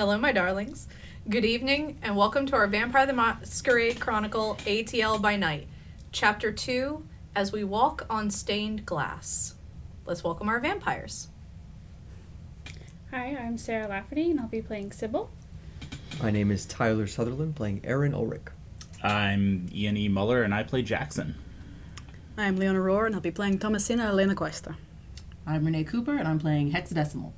Hello, my darlings. Good evening, and welcome to our Vampire the Masquerade Chronicle ATL By Night, Chapter 2, As We Walk on Stained Glass. Let's welcome our vampires. Hi, I'm Sarah Lafferty, and I'll be playing Sybil. My name is Tyler Sutherland, playing Aaron Ulrich. I'm Ian E. Muller, and I play Jackson. I'm Leona Rohr, and I'll be playing Thomasina Elena Cuesta. I'm Renee Cooper, and I'm playing Hexadecimal.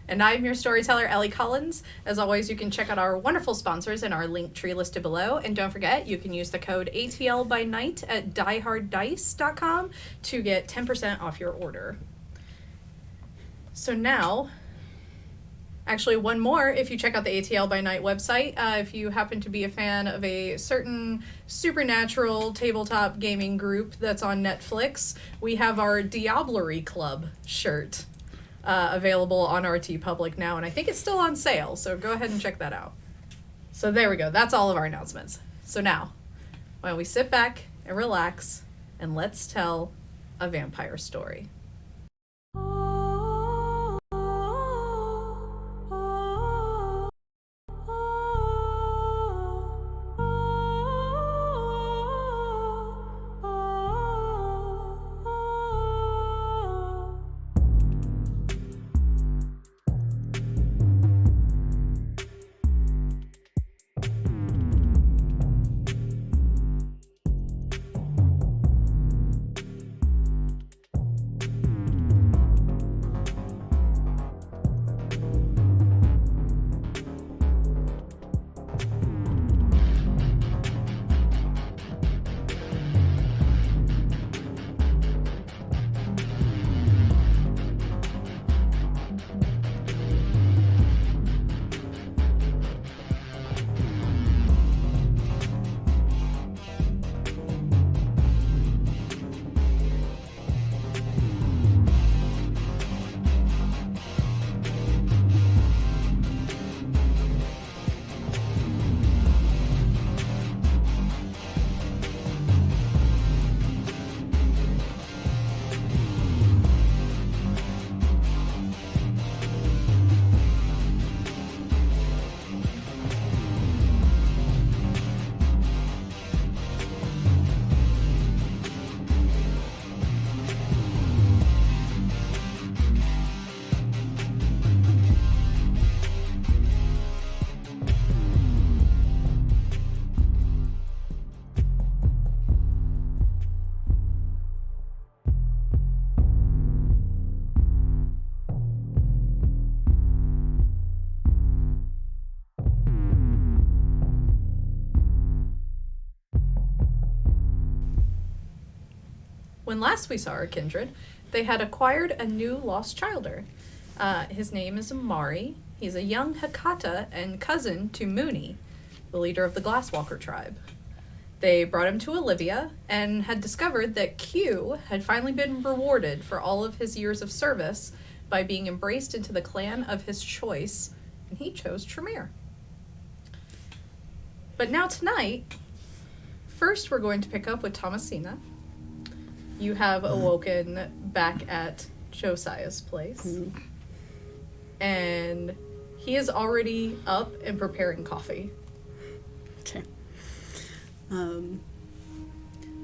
And I'm your storyteller, Ellie Collins. As always, you can check out our wonderful sponsors in our link tree listed below. And don't forget, you can use the code ATL By Night at dieharddice.com to get 10% off your order. So now, actually one more, if you check out the ATL By Night website, if you happen to be a fan of a certain supernatural tabletop gaming group that's on Netflix, we have our Diablerie Club shirt available on our TeePublic now, and I think it's still on sale, so go ahead and check that out. So there we go. That's all of our announcements. So now, why don't we sit back and relax, and let's tell a vampire story. When last we saw our Kindred, they had acquired a new lost childer. His name is Amari. He's a young Hakata and cousin to Mooney, the leader of the Glasswalker tribe. They brought him to Olivia and had discovered that Q had finally been rewarded for all of his years of service by being embraced into the clan of his choice, and he chose Tremere. But now tonight, first we're going to pick up with Thomasina. You have awoken back at Josiah's place. And he is already up and preparing coffee. Okay. All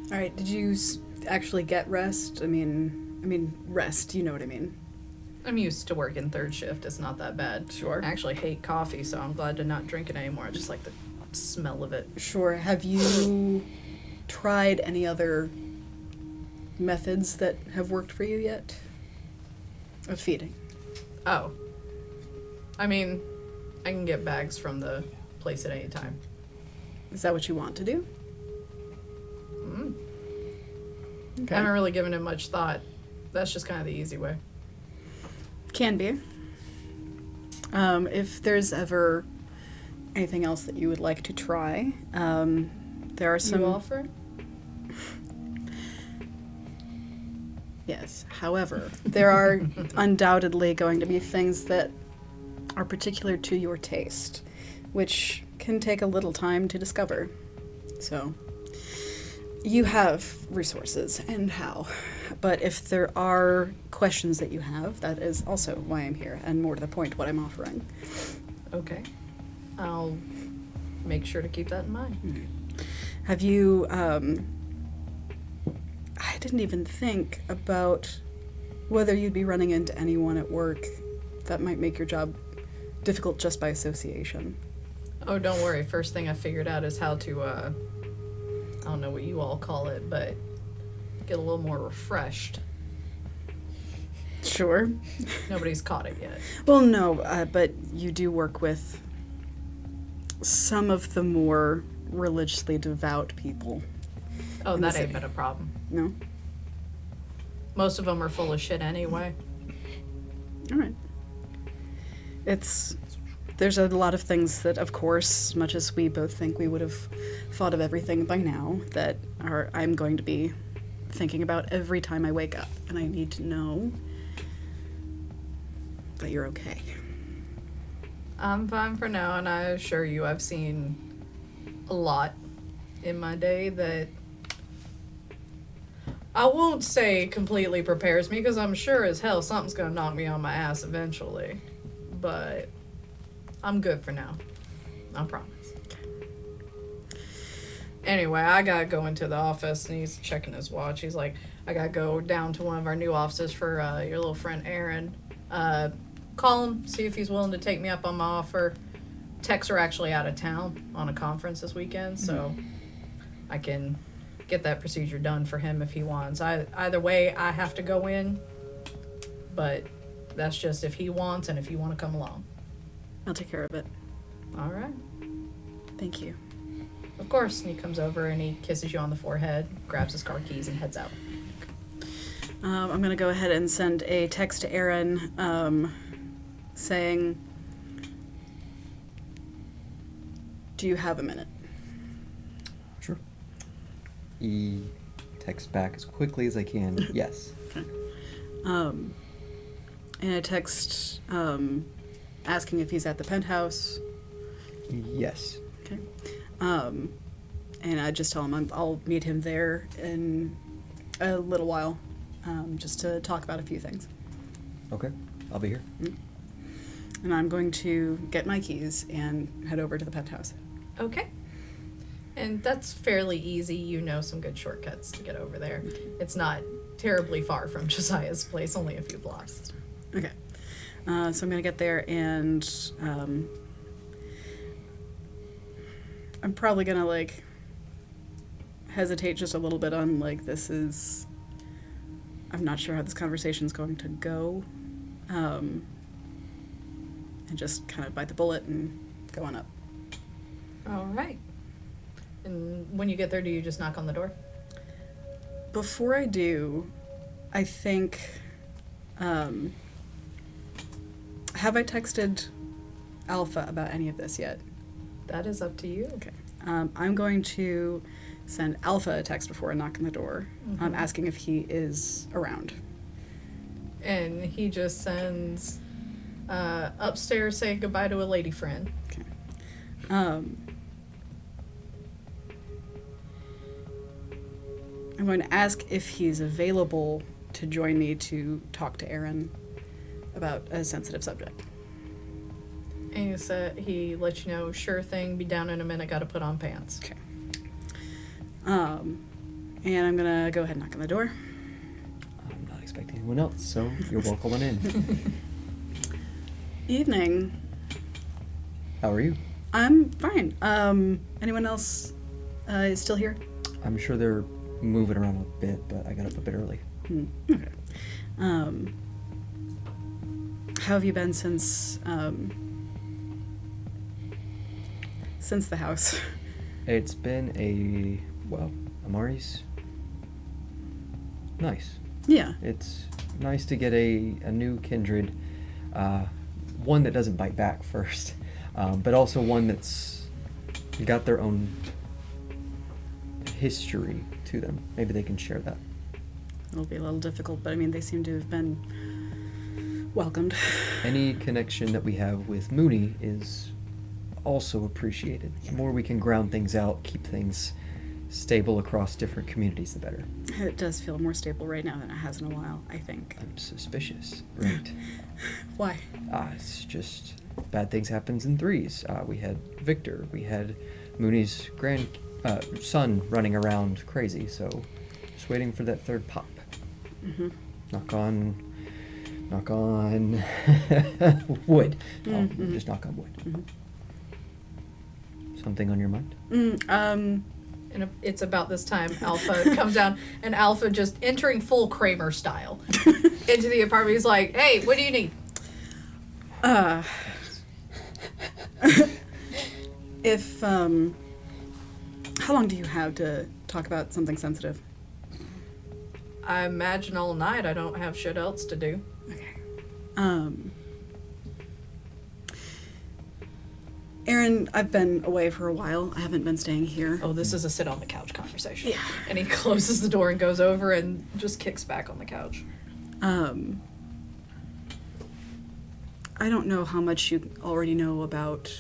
right. Did you actually get rest? I mean, rest. You know what I mean. I'm used to working third shift. It's not that bad. Sure. I actually hate coffee, so I'm glad to not drink it anymore. I just like the smell of it. Sure. Have you tried any other methods that have worked for you yet? Of feeding? Oh. I mean, I can get bags from the place at any time. Is that what you want to do? Okay. I haven't really given it much thought. That's just kind of the easy way. Can be. If there's ever anything else that you would like to try, there are some... You offer? Yes. However, there are undoubtedly going to be things that are particular to your taste, which can take a little time to discover. So, you have resources and how. But if there are questions that you have, that is also why I'm here, and more to the point, what I'm offering. Okay. I'll make sure to keep that in mind. Have you, I didn't even think about whether you'd be running into anyone at work that might make your job difficult just by association. Oh, don't worry. First thing I figured out is how to, I don't know what you all call it, but get a little more refreshed. Sure. Nobody's caught it yet. Well, no, but you do work with some of the more religiously devout people. Oh, In the that ain't city. been a problem. No? Most of them are full of shit anyway. All right. There's a lot of things that, of course, as much as we both think we would have thought of everything by now, that I'm going to be thinking about every time I wake up. And I need to know that you're okay. I'm fine for now, and I assure you I've seen a lot in my day that I won't say completely prepares me, because I'm sure as hell something's gonna knock me on my ass eventually. But I'm good for now. I promise. Anyway, I gotta go into the office, and he's checking his watch. He's like, I gotta go down to one of our new offices for your little friend Aaron. Call him, see if he's willing to take me up on my offer. Techs are actually out of town on a conference this weekend, so I can get that procedure done for him if he wants. Either way, I have to go in, but that's just if he wants and if you want to come along. I'll take care of it. All right. Thank you. Of course. And he comes over and he kisses you on the forehead, grabs his car keys, and heads out. I'm going to go ahead and send a text to Aaron saying, do you have a minute? Sure. He texts back as quickly as I can. Yes. And a text asking if he's at the penthouse. Yes. Okay. And I just tell him I'll meet him there in a little while, just to talk about a few things. Okay. I'll be here. And I'm going to get my keys and head over to the penthouse. Okay. And that's fairly easy. You know some good shortcuts to get over there. It's not terribly far from Josiah's place, only a few blocks. Okay. So I'm going to get there, and I'm probably going to, hesitate just a little bit on, I'm not sure how this conversation's going to go. And just kind of bite the bullet and go on up. All right. And when you get there, do you just knock on the door? Before I do, I think, have I texted Alpha about any of this yet? That is up to you. Okay. I'm going to send Alpha a text before I knock on the door, asking if he is around. And he just sends upstairs saying goodbye to a lady friend. Okay. I'm going to ask if he's available to join me to talk to Aaron about a sensitive subject. And he said he let you know, sure thing, be down in a minute, gotta put on pants. Okay. And I'm gonna go ahead and knock on the door. I'm not expecting anyone else, so you're welcome on in. Evening. How are you? I'm fine. Anyone else is still here? I'm sure they're moving around a bit, but I got up a bit early. Okay. How have you been since the house? It's been Amari's nice. Yeah. It's nice to get a new kindred, one that doesn't bite back first, but also one that's got their own history to them. Maybe they can share that. It'll be a little difficult, but I mean, they seem to have been welcomed. Any connection that we have with Mooney is also appreciated. The more we can ground things out, keep things stable across different communities, the better. It does feel more stable right now than it has in a while, I think. I'm suspicious, right? Why? It's just bad things happens in threes. We had Victor. We had Mooney's son running around crazy, so just waiting for that third pop. Mm-hmm. Knock on wood. Mm-hmm. Just knock on wood. Mm-hmm. Something on your mind? And it's about this time Alpha comes down, and Alpha just entering full Kramer style. into the apartment. He's like, "Hey, what do you need?" If, how long do you have to talk about something sensitive? I imagine all night. I don't have shit else to do. Okay. Aaron, I've been away for a while. I haven't been staying here. Oh, this is a sit on the couch conversation. Yeah. And he closes the door and goes over and just kicks back on the couch. I don't know how much you already know about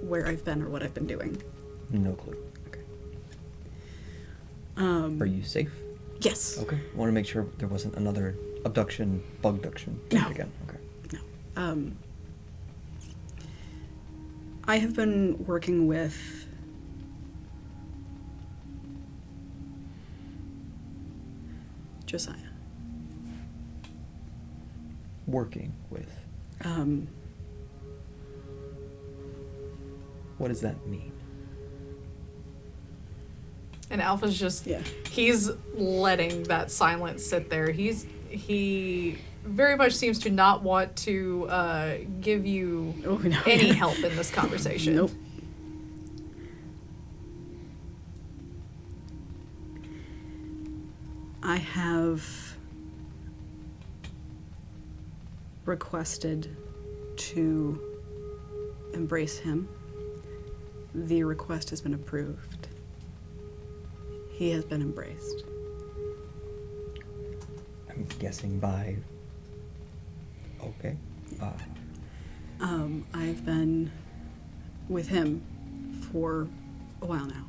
where I've been or what I've been doing. No clue. Okay. Are you safe? Yes. Okay. I want to make sure there wasn't another abduction, bugduction No. again. Okay. No. I have been working with Josiah. Working with. Um, What does that mean? And Alpha's just, yeah. he's letting that silence sit there. He very much seems to not want to give you Oh, no. any help in this conversation. Nope. I have requested to embrace him. The request has been approved. He has been embraced. I'm guessing by. Okay. I've been with him for a while now.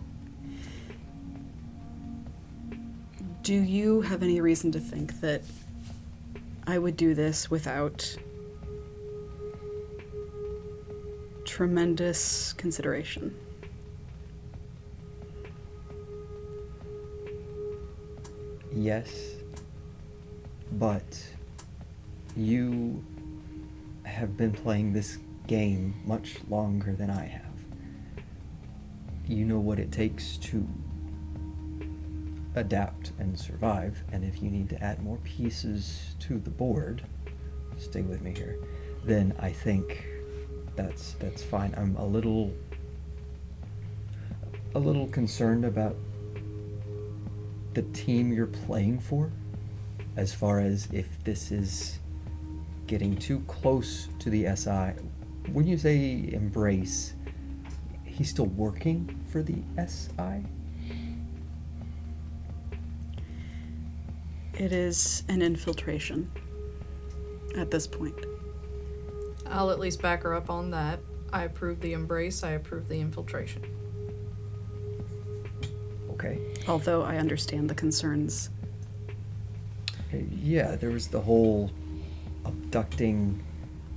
Do you have any reason to think that I would do this without tremendous consideration? Yes, but you have been playing this game much longer than I have. You know what it takes to adapt and survive, and if you need to add more pieces to the board, stay with me here, then I think that's fine. I'm a little concerned about the team you're playing for, as far as if this is getting too close to the SI. When you say embrace, he's still working for the SI? It is an infiltration at this point. I'll at least back her up on that. I approve the embrace. I approve the infiltration. Okay. Although I understand the concerns. Yeah, there was the whole abducting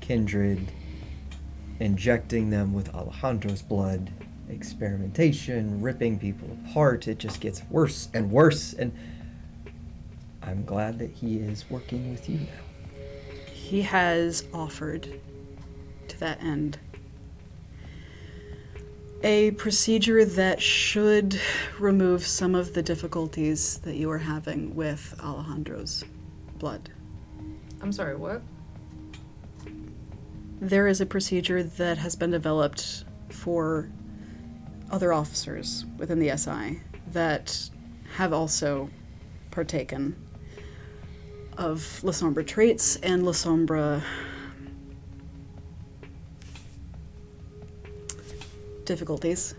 Kindred, injecting them with Alejandro's blood, experimentation, ripping people apart. It just gets worse and worse, and I'm glad that he is working with you now. He has offered, to that end, a procedure that should remove some of the difficulties that you are having with Alejandro's blood. I'm sorry, what? There is a procedure that has been developed for other officers within the SI that have also partaken of La Sombra traits and La Sombra difficulties.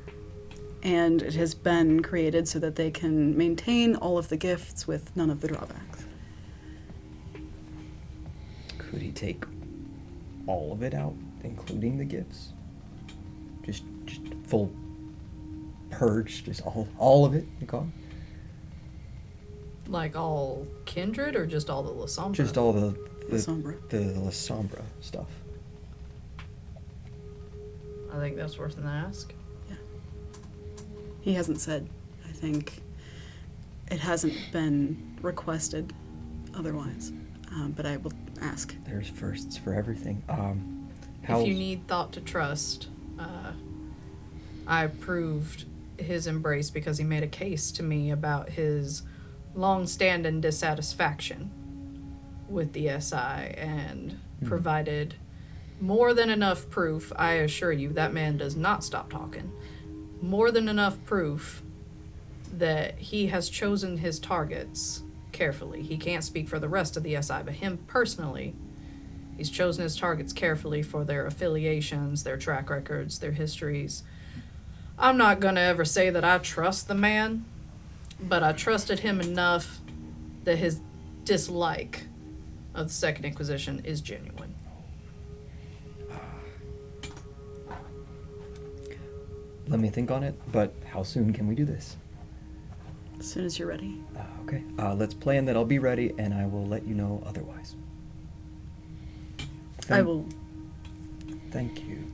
And it has been created so that they can maintain all of the gifts with none of the drawbacks. Could he take all of it out, including the gifts? Just full purge, just all of it gone? Like all Kindred or just all the La Sombra? Just all the La Sombra. The La Sombra stuff. I think that's worth an ask. Yeah. He hasn't said. I think it hasn't been requested otherwise. But I will ask. There's firsts for everything. If you need thought to trust, I approved his embrace because he made a case to me about his long-standing dissatisfaction with the SI and provided more than enough proof. I assure you, that man does not stop talking. More than enough proof that he has chosen his targets carefully. He can't speak for the rest of the SI, but him personally, he's chosen his targets carefully for their affiliations, their track records, their histories. I'm not going to ever say that I trust the man, but I trusted him enough that his dislike of the Second Inquisition is genuine. Let me think on it, but how soon can we do this? As soon as you're ready. Okay. Let's plan that I'll be ready, and I will let you know otherwise. I will. Thank you.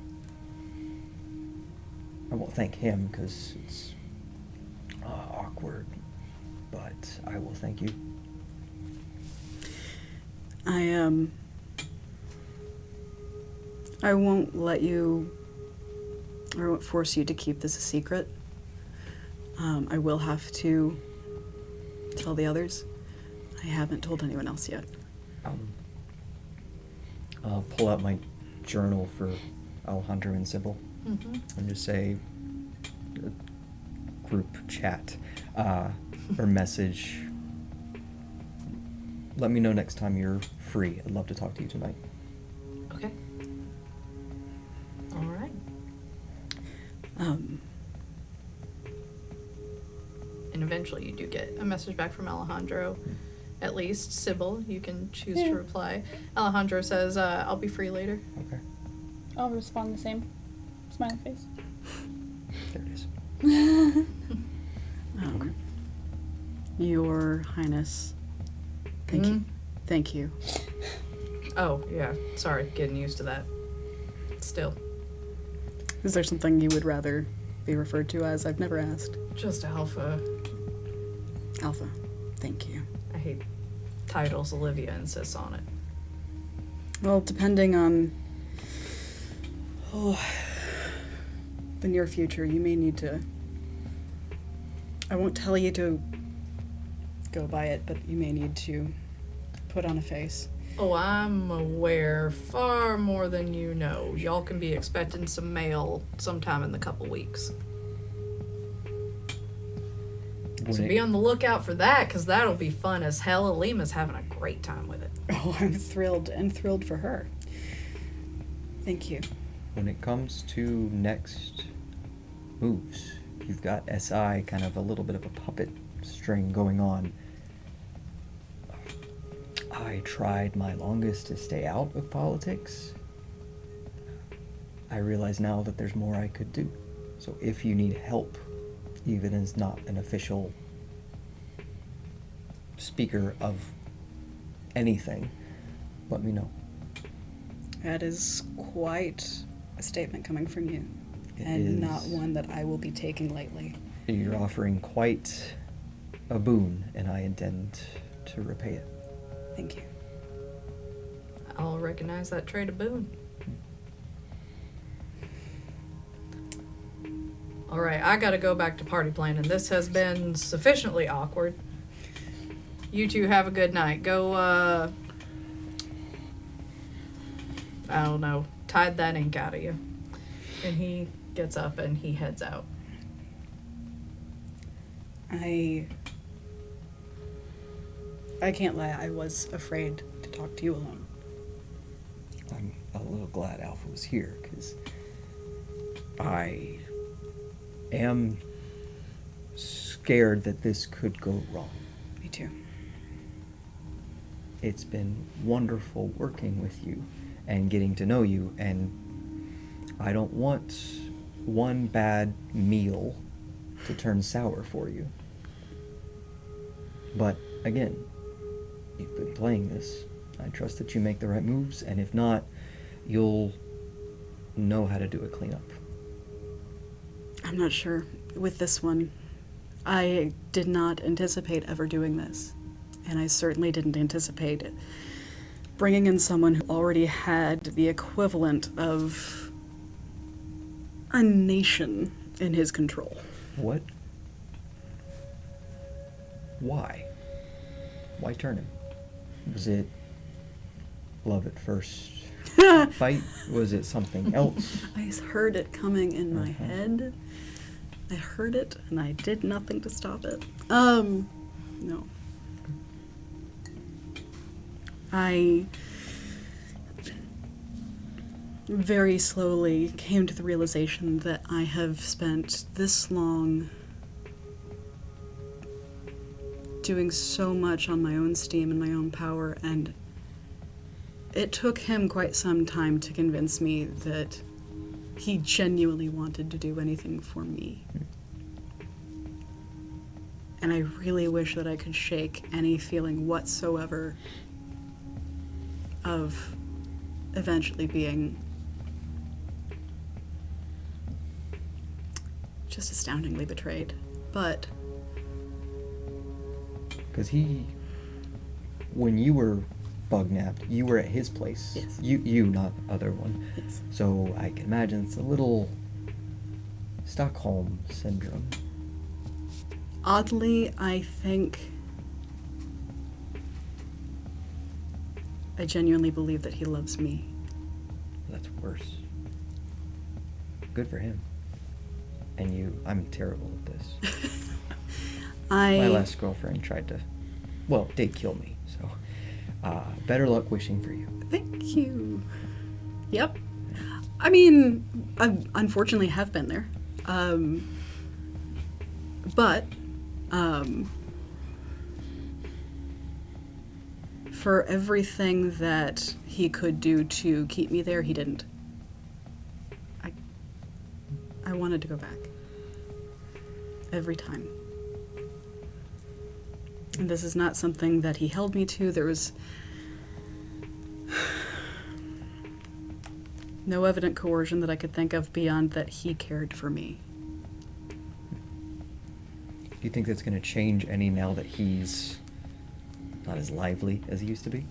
I won't thank him because it's awkward, but I will thank you. I won't let you, or won't force you to keep this a secret. I will have to tell the others. I haven't told anyone else yet. I'll pull out my journal for Alejandro and Sybil and just say group chat or message. Let me know next time you're free. I'd love to talk to you tonight. Okay. All right. And eventually you do get a message back from Alejandro. At least, Sybil, you can choose to reply. Alejandro says, I'll be free later. Okay. I'll respond the same. Smiley face. There it is. Your Highness. Thank you. Thank you. Oh, yeah. Sorry, getting used to that. Still. Is there something you would rather be referred to as? I've never asked. Just Alpha. Alpha. Thank you. I hate titles. Olivia insists on it. Well, depending on the near future, you may need to... I won't tell you to go by it, but you may need to put on a face. Oh, I'm aware far more than you know. Y'all can be expecting some mail sometime in the couple weeks. So be on the lookout for that, because that'll be fun as hell. Alima's having a great time with it. Oh, I'm thrilled, and thrilled for her. Thank you. When it comes to next moves, you've got SI kind of a little bit of a puppet string going on. I tried my longest to stay out of politics. I realize now that there's more I could do. So if you need help, even as not an official speaker of anything, let me know. That is quite a statement coming from you, It and is. not one that I will be taking lightly. You're offering quite a boon, and I intend to repay it. Thank you. I'll recognize that trade of boon. All right, I gotta go back to party planning. This has been sufficiently awkward. You two have a good night. Go, I don't know, tide that ink out of you. And he gets up and he heads out. I can't lie, I was afraid to talk to you alone. I'm a little glad Alpha was here, because I am scared that this could go wrong. Me too. It's been wonderful working with you and getting to know you, and I don't want one bad meal to turn sour for you. But again, you've been playing this. I trust that you make the right moves, and if not, you'll know how to do a cleanup. I'm not sure. With this one, I did not anticipate ever doing this. And I certainly didn't anticipate bringing in someone who already had the equivalent of a nation in his control. What? Why? Why turn him? Was it love at first bite? Was it something else? I heard it coming in my Uh-huh. head. I heard it, and I did nothing to stop it. No. I very slowly came to the realization that I have spent this long doing so much on my own steam and my own power, and it took him quite some time to convince me that he genuinely wanted to do anything for me. And I really wish that I could shake any feeling whatsoever of eventually being just astoundingly betrayed. But Because when you were bug napped, you were at his place. Yes. You, not other one. yes. So I can imagine it's a little Stockholm syndrome. Oddly, I think I genuinely believe that he loves me. That's worse. Good for him. And you, I'm terrible at this. My last girlfriend tried to, well, did kill me. So, better luck wishing for you. Thank you. Yep. I mean, I unfortunately have been there. But for everything that he could do to keep me there, he didn't. I wanted to go back. Every time. And this is not something that he held me to. There was no evident coercion that I could think of beyond that he cared for me. Do you think that's going to change any now that he's not as lively as he used to be?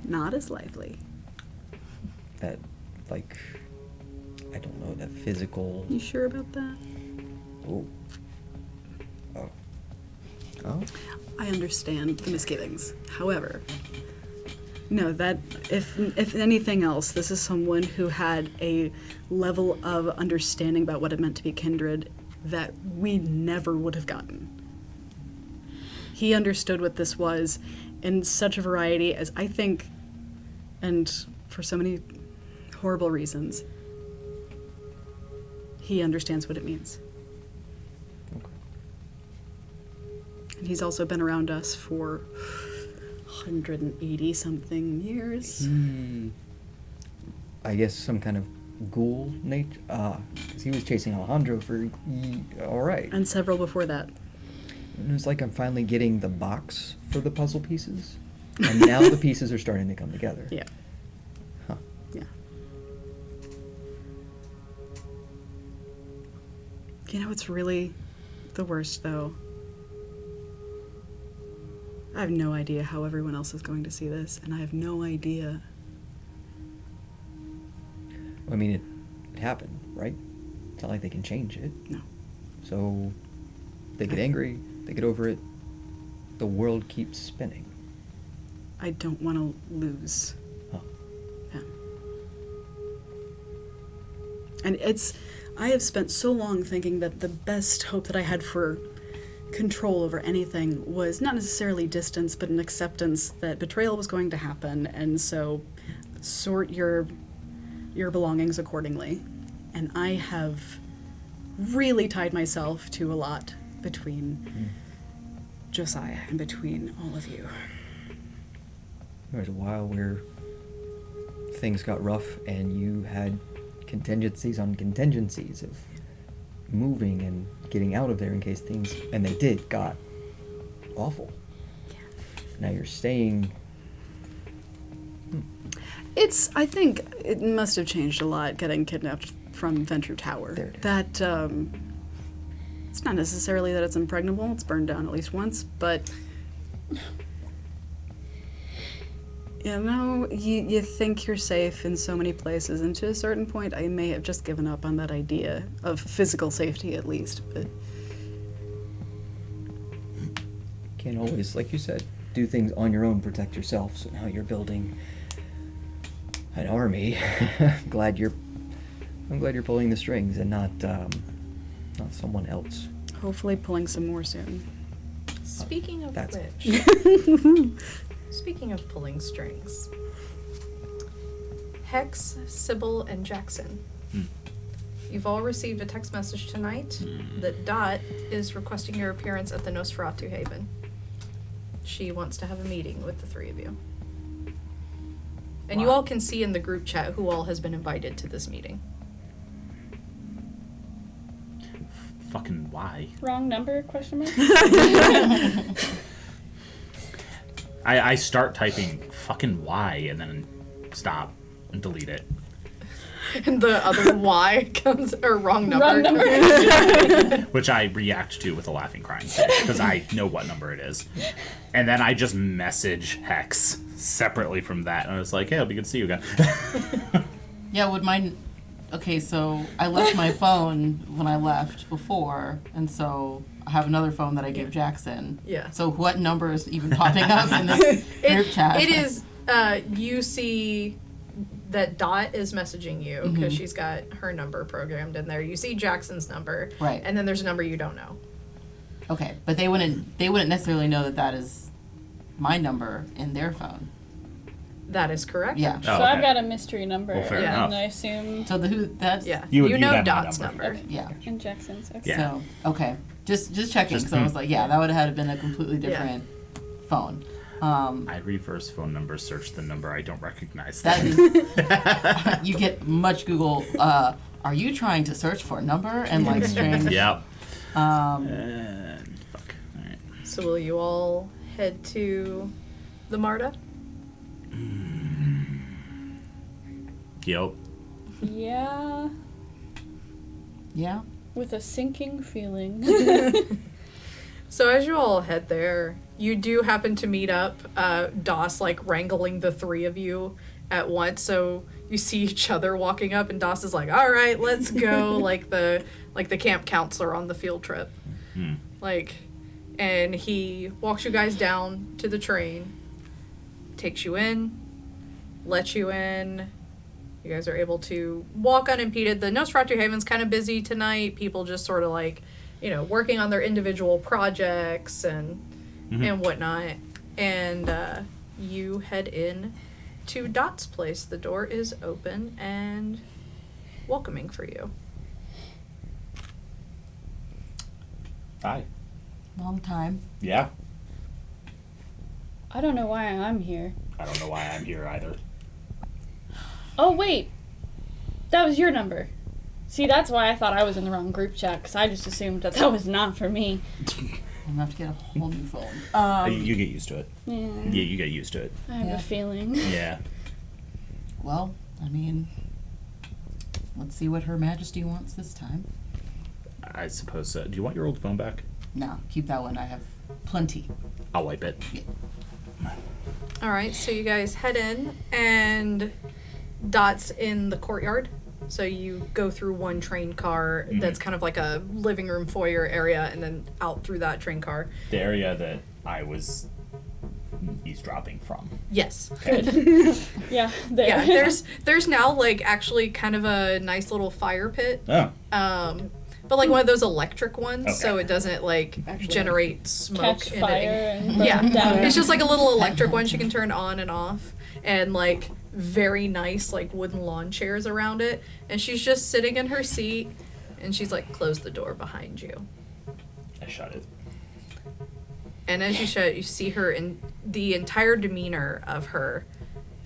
Not as lively. That, like, I don't know, that physical... You sure about that? Oh. Oh. Oh? I understand the misgivings. However, no, that if anything else, this is someone who had a level of understanding about what it meant to be kindred that we never would have gotten. He understood what this was in such a variety as I think, and for so many horrible reasons, he understands what it means. Okay. And he's also been around us for 180 something years. I guess some kind of ghoul nature. 'Cause he was chasing Alejandro for all right. And several before that. And it's like I'm finally getting the box for the puzzle pieces, and now the pieces are starting to come together. Yeah. Huh. Yeah. You know what's really the worst, though? I have no idea how everyone else is going to see this, and I have no idea. I mean, it happened, right? It's not like they can change it. No. So they get angry, they get over it. The world keeps spinning. I don't want to lose Huh. him. And I have spent so long thinking that the best hope that I had for control over anything was not necessarily distance, but an acceptance that betrayal was going to happen, and so sort your belongings accordingly. And I have really tied myself to a lot between Josiah and between all of you. There was a while where things got rough and you had contingencies on contingencies of moving and getting out of there in case things, and they got awful. Now you're staying. I think it must have changed a lot getting kidnapped from Venture Tower. There it is. That, it's not necessarily that it's impregnable, it's burned down at least once, but, you know, you think you're safe in so many places, and to a certain point, I may have just given up on that idea of physical safety at least, but Can't always, like you said, do things on your own, protect yourself. So now you're building an army. I'm glad you're pulling the strings and not someone else. Hopefully pulling some more soon. Speaking of That's- which, speaking of pulling strings, Hex, Sybil, and Jackson. You've all received a text message tonight that Dot is requesting your appearance at the Nosferatu Haven. She wants to have a meeting with the three of you. And you Wow. all can see in the group chat who all has been invited to this meeting. Fucking why? Wrong number? Question mark. I start typing fucking why and then stop and delete it. And the other Y comes, or wrong number. Wrong number. Which I react to with a laughing crying face because I know what number it is. And then I just message Hex separately from that. And I was like, hey, it'll be good to see you again. Yeah, would mine... Okay, so I left my phone when I left before, and so I have another phone that I gave Jackson. Yeah. So what number is even popping up in this group chat? It is, you see that Dot is messaging you because she's got her number programmed in there. You see Jackson's number. Right. And then there's a number you don't know. Okay, but they wouldn't necessarily know that that is my number in their phone. That is correct. Yeah. So Oh, I've okay. got a mystery number, Well, fair Yeah. and enough. I assume So that's Yeah. You would- you'd know have my Dot's number. number. yeah. in Jackson's. Okay. Yeah. So okay, just checking Just- because I was like, yeah, that would have been a completely different phone. I reverse phone number, search the number I don't recognize. That is, you get much Google. Are you trying to search for a number and like strange? Yep. Um, Fuck. Alright. So will you all head to the MARTA? Yep. Yeah, yeah. with a sinking feeling. So as you all head there, you do happen to meet up, Doss like wrangling the three of you at once. So you see each other walking up, and Doss is like, "All right, let's go," like the camp counselor on the field trip. Like, and he walks you guys down to the train, takes you in, lets you in. You guys are able to walk unimpeded. The Nosferatu Haven's kind of busy tonight. People just sort of like, you know, working on their individual projects and whatnot. And you head in to Dot's place. The door is open and welcoming for you. Hi. Long time. Yeah. I don't know why I'm here. I don't know why I'm here either. Oh wait, that was your number. See, that's why I thought I was in the wrong group chat, because I just assumed that was not for me. I'm gonna have to get a whole new phone. You get used to it. Yeah, Yeah, you get used to it. I have Yeah. a feeling. Yeah. Well, I mean, let's see what Her Majesty wants this time. I suppose so. Do you want your old phone back? No, keep that one. I have plenty. I'll wipe it. All right, so you guys head in, and Dot's in the courtyard. So you go through one train car that's kind of like a living room foyer area, and then out through that train car. The area that I was eavesdropping from. Yes. Yeah, there. Yeah, there's now like actually kind of a nice little fire pit. Oh. But like one of those electric ones, so Okay. it doesn't like Actually generate smoke Catch in fire it. and burn Yeah, down. it's just like a little electric one she can turn on and off, and like very nice like wooden lawn chairs around it. And she's just sitting in her seat, and she's like, "Close the door behind you." I shut it. And as you shut it, you see her, in the entire demeanor of her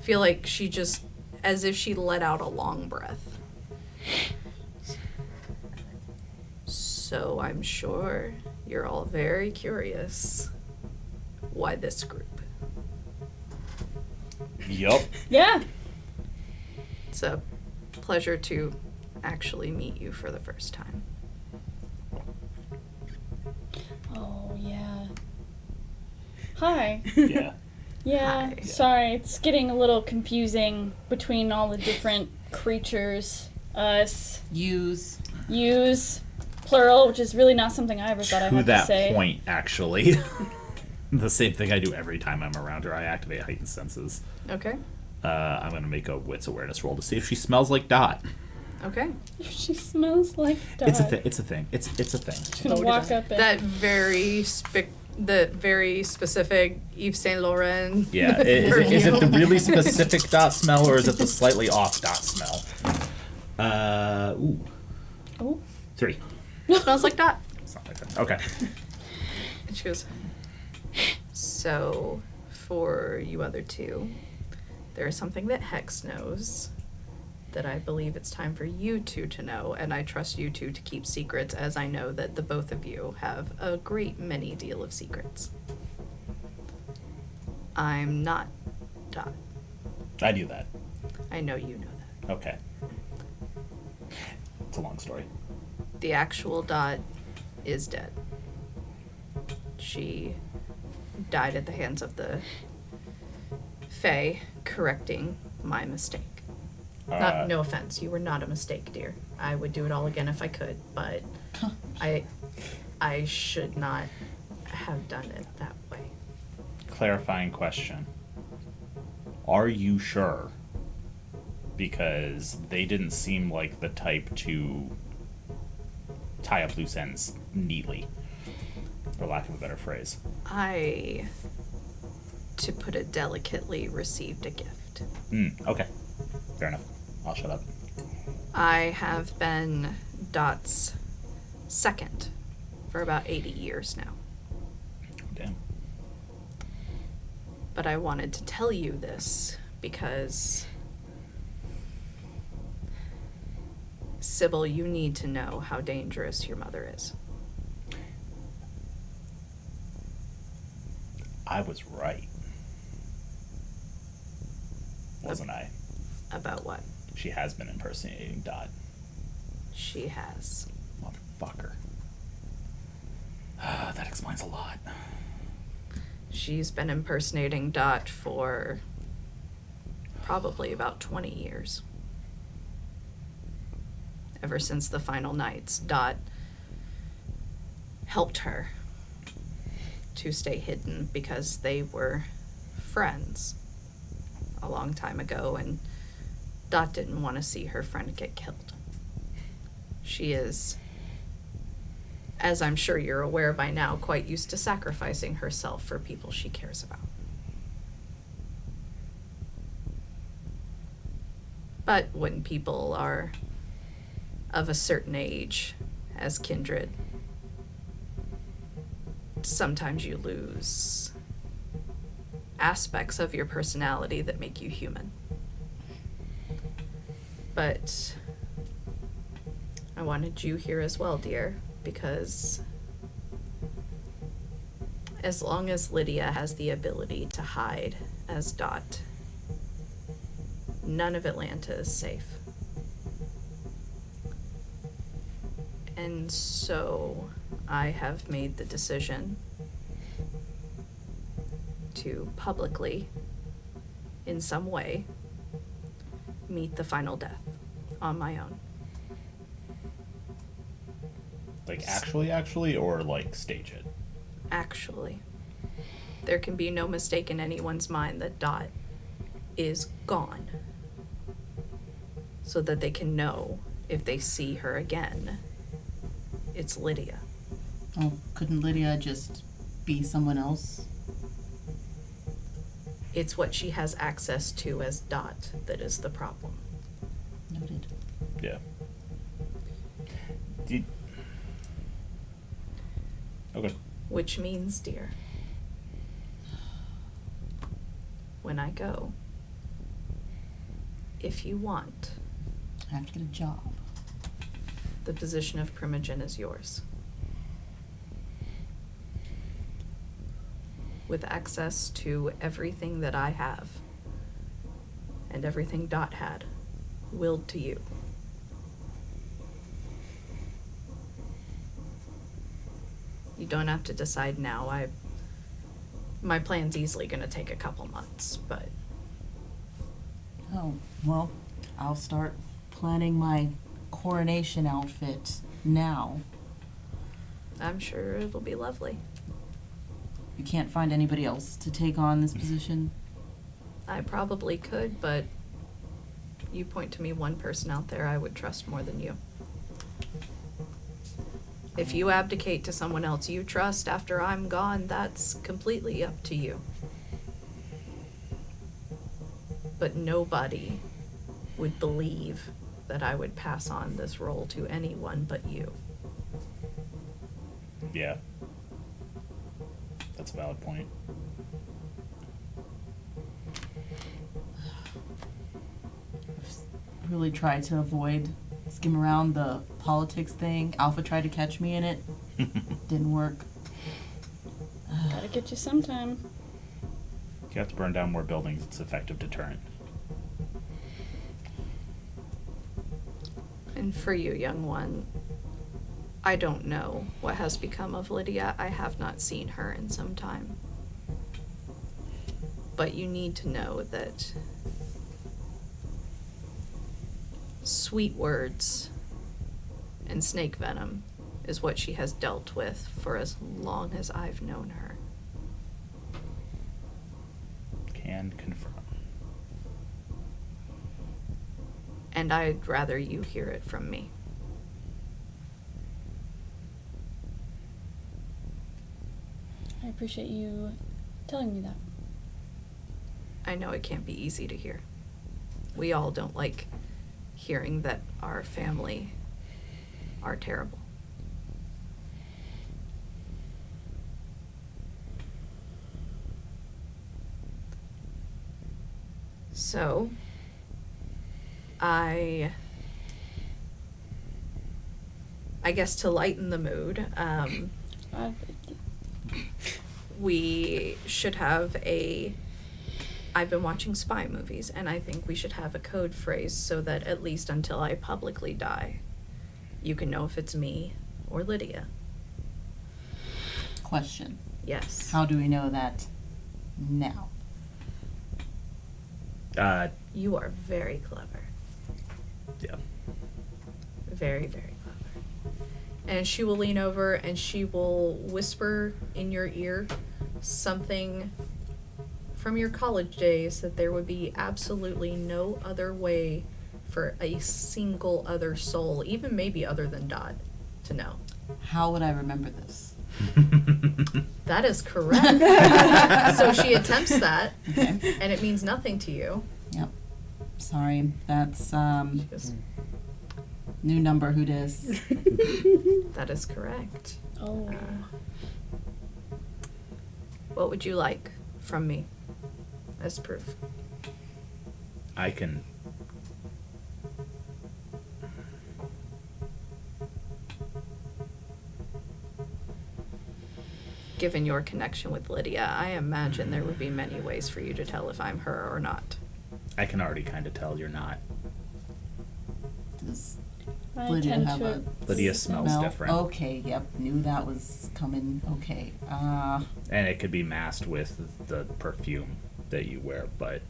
feel like she just, as if she let out a long breath. So I'm sure you're all very curious why this group. Yup. Yeah. It's a pleasure to actually meet you for the first time. Oh, yeah. Hi. Yeah. Yeah, Hi. sorry, it's getting a little confusing between all the different creatures. Us, Use. yous, plural, which is really not something I ever thought I'd To have that to say. point, actually. The same thing I do every time I'm around her. I activate heightened senses. Okay. I'm going to make a wits awareness roll to see if she smells like Dot. Okay. She smells like Dot. It's a thing. It's a thing. It's a thing. She's gonna walk up and That very specific Yves Saint Laurent. Yeah. Is it the really specific Dot smell, or is it the slightly off Dot smell? Ooh. Oh. 3. Smells like Dot. It's not like that. Okay. And she goes, so for you other two, there is something that Hex knows that I believe it's time for you two to know, and I trust you two to keep secrets, as I know that the both of you have a great many deal of secrets. I'm not Dot. I knew that. I know you know that. Okay. It's a long story. The actual Dot is dead. She died at the hands of the Fae, correcting my mistake. No offense, you were not a mistake, dear. I would do it all again if I could, but I should not have done it that way. Clarifying question. Are you sure? Because they didn't seem like the type to tie up loose ends neatly, for lack of a better phrase. I, to put it delicately, received a gift. Okay. Fair enough. I'll shut up. I have been Dot's second for about 80 years now. Damn. But I wanted to tell you this because, Sybil, you need to know how dangerous your mother is. I was right. Wasn't I? About what? She has been impersonating Dot. She has. Motherfucker. That explains a lot. She's been impersonating Dot for probably about 20 years. Ever since the final nights, Dot helped her to stay hidden because they were friends a long time ago, and Dot didn't want to see her friend get killed. She is, as I'm sure you're aware by now, quite used to sacrificing herself for people she cares about. But when people are of a certain age, as Kindred, sometimes you lose aspects of your personality that make you human. But I wanted you here as well, dear, because as long as Lydia has the ability to hide as Dot, none of Atlanta is safe. And so I have made the decision to publicly, in some way, meet the final death on my own. Like, actually, or, like, stage it? Actually, there can be no mistake in anyone's mind that Dot is gone, so that they can know if they see her again, it's Lydia. Oh, couldn't Lydia just be someone else? It's what she has access to as Dot that is the problem. Noted. Yeah. Okay. Which means, dear, when I go, if you want, I have to get a job. the position of Primogen is yours. With access to everything that I have, and everything Dot had, willed to you. You don't have to decide now. My plan's easily gonna take a couple months, but Oh, well, I'll start planning my coronation outfit now. I'm sure it'll be lovely. You can't find anybody else to take on this position? I probably could, but you point to me one person out there I would trust more than you. If you abdicate to someone else you trust after I'm gone, that's completely up to you. But nobody would believe that I would pass on this role to anyone but you. Yeah. That's a valid point. Really tried to avoid skim around the politics thing. Alpha tried to catch me in it. Didn't work. Gotta get you sometime. You have to burn down more buildings. It's effective deterrent. And for you, young one, I don't know what has become of Lydia. I have not seen her in some time. But you need to know that sweet words and snake venom is what she has dealt with for as long as I've known her. Can confirm. And I'd rather you hear it from me. I appreciate you telling me that. I know it can't be easy to hear. We all don't like hearing that our family are terrible. So, I guess to lighten the mood, we should have I've been watching spy movies, and I think we should have a code phrase so that at least until I publicly die, you can know if it's me or Lydia. Question. Yes. How do we know that now? You are very clever. Yeah. Very, very clever. And she will lean over and she will whisper in your ear something from your college days that there would be absolutely no other way for a single other soul, even maybe other than Dodd, to know. How would I remember this? That is correct. So she attempts that, Okay. and it means nothing to you. Yep. Sorry. That's She goes, new number. Who dis? that is correct. Oh. What would you like from me as proof? I can. Given your connection with Lydia, I imagine there would be many ways for you to tell if I'm her or not. I can already kind of tell you're not. Does I Lydia tend have to a Lydia smells smell? different. Okay. Yep. Knew that was coming. Okay. And it could be masked with the perfume that you wear, but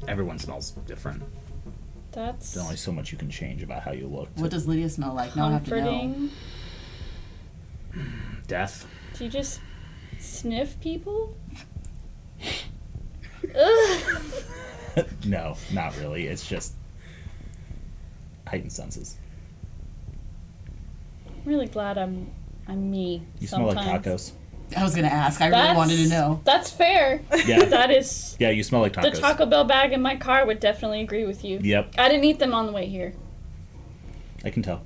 everyone smells different. That's There's only so much you can change about how you look. What does Lydia smell like? Now I have to know. comforting. Death. Do you just sniff people? Ugh. No, not really. It's just heightened senses. I'm really glad I'm me. You smell like sometimes. tacos. I was gonna ask. I really wanted to know. That's fair. Yeah. That is. Yeah, you smell like tacos. The Taco Bell bag in my car would definitely agree with you. Yep, I didn't eat them on the way here. I can tell.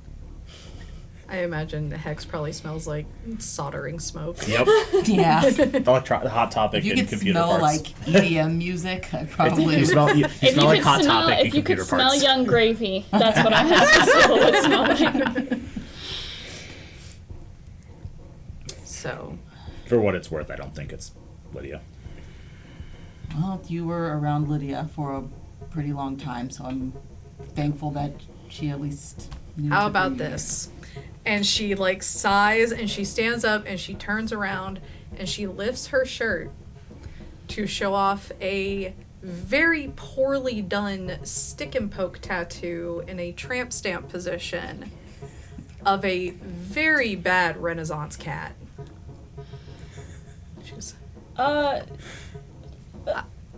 I imagine Hex probably smells like soldering smoke. Yep. Yeah. The hot topic If you in could computer smell parts. like EDM music, I probably you smell, you If smell you like could hot smell, topic in if you could computer smell parts. young gravy, that's what I have to say what it smell like. So, For what it's worth, I don't think it's Lydia. Well, you were around Lydia for a pretty long time, so I'm thankful that she at least knew. how to about bring you this? And she like sighs and she stands up and she turns around and she lifts her shirt to show off a very poorly done stick and poke tattoo in a tramp stamp position of a very bad Renaissance cat.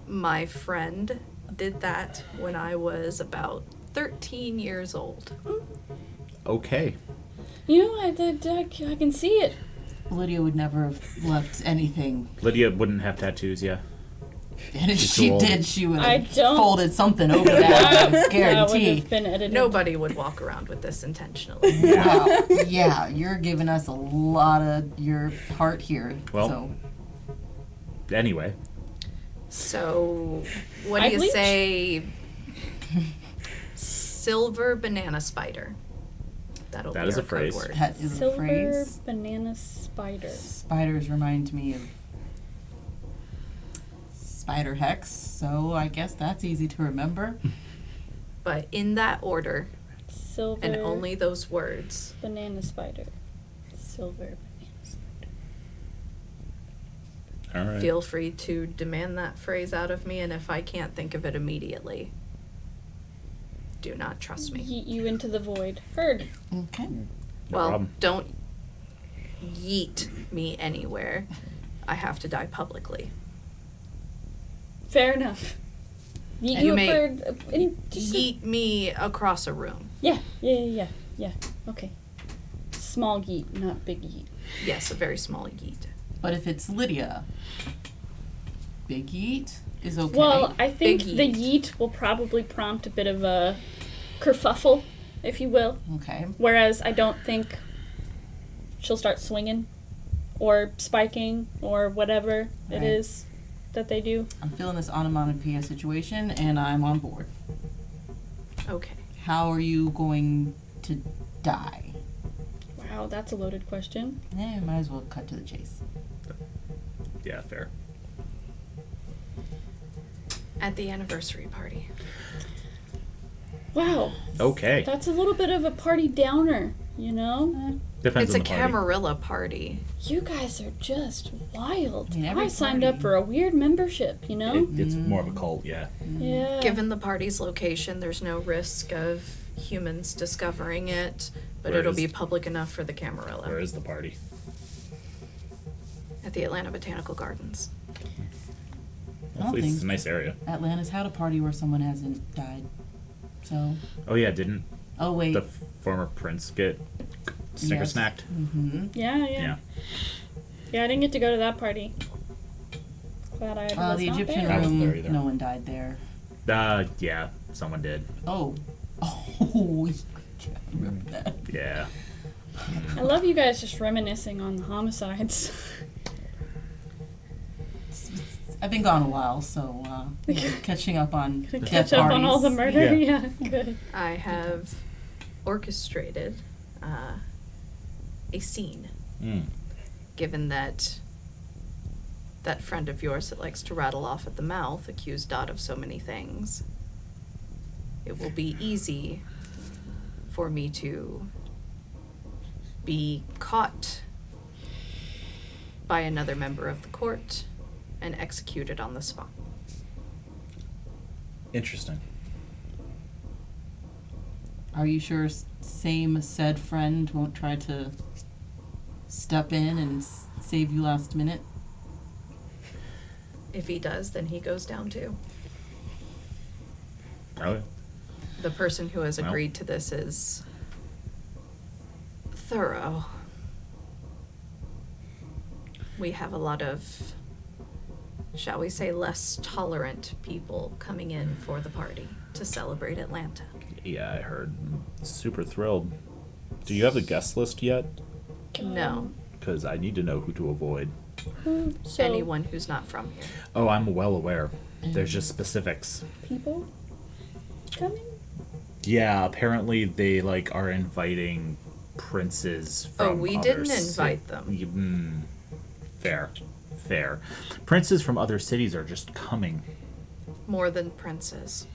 My friend did that when I was about 13 years old. Okay. You know, I can see it. Lydia would never have left anything. Lydia wouldn't have tattoos, yeah. And if She's she too old. did, she would I have don't- folded something over that, I That would guarantee. have been edited. Nobody would walk around with this intentionally. Wow. Yeah, you're giving us a lot of your heart here. Well, so. Anyway. So, what do I you bleach. say? Silver banana spider. That'll That be is our a phrase. code word. That is a Silver phrase. banana spider. Spiders remind me of spider hex, so I guess that's easy to remember. But in that order, Silver and only those words. banana spider. Silver banana spider. All right. Feel free to demand that phrase out of me, and if I can't think of it immediately, do not trust me. Yeet you into the void. Heard. Okay. No Well, problem. don't yeet me anywhere. I have to die publicly. Fair enough. Yeet And you may just Yeet me across a room. Yeah. Okay. Small yeet, not big yeet. Yes, a very small yeet. But if it's Lydia, big yeet is okay. Well, I think Big the yeet. yeet will probably prompt a bit of a kerfuffle, if you will. Okay. Whereas I don't think she'll start swinging or spiking or whatever it Right. is that they do. I'm feeling this onomatopoeia situation, and I'm on board. Okay. How are you going to die? Wow, that's a loaded question. Might as well cut to the chase. Yeah, fair. At the anniversary party. Wow, Okay. that's a little bit of a party downer, you know? Depends It's on a the party. Camarilla party. You guys are just wild. I mean, every I signed party- up for a weird membership, you know? It's more of a cult, yeah. Yeah. Given the party's location, there's no risk of humans discovering it, but Where it'll is- be public enough for the Camarilla. Where is the party? At the Atlanta Botanical Gardens. Hopefully it's think- a nice area. Atlanta's had a party where someone hasn't died. So, Oh yeah, didn't oh wait. the former prince get snicker Yes. snacked? Mm-hmm. Yeah, I didn't get to go to that party. Glad I was The not Egyptian there. I wasn't there either. room, no one died there. Yeah, someone did. Oh. Oh, I remember that. Yeah. I love you guys just reminiscing on the homicides. I've been gone a while, so catching up on Catch death up parties. on all the murder. Yeah. Yeah, good. I have orchestrated a scene, Mm. given that that friend of yours that likes to rattle off at the mouth accused Dot of so many things. It will be easy for me to be caught by another member of the court and executed on the spot. Interesting. Are you sure same said friend won't try to step in and save you last minute? If he does, then he goes down too. Oh, yeah. The person who has Well. agreed to this is thorough. We have a lot of, shall we say, less tolerant people coming in for the party to celebrate Atlanta. Yeah, I heard. Super thrilled. Do you have the guest list yet? No, Because I need to know who to avoid. So, anyone who's not from here. Oh, I'm well aware. There's just specifics. people coming? Yeah, apparently they are inviting princes from Oh, we other didn't invite them. Fair. Princes from other cities are just coming. More than princes.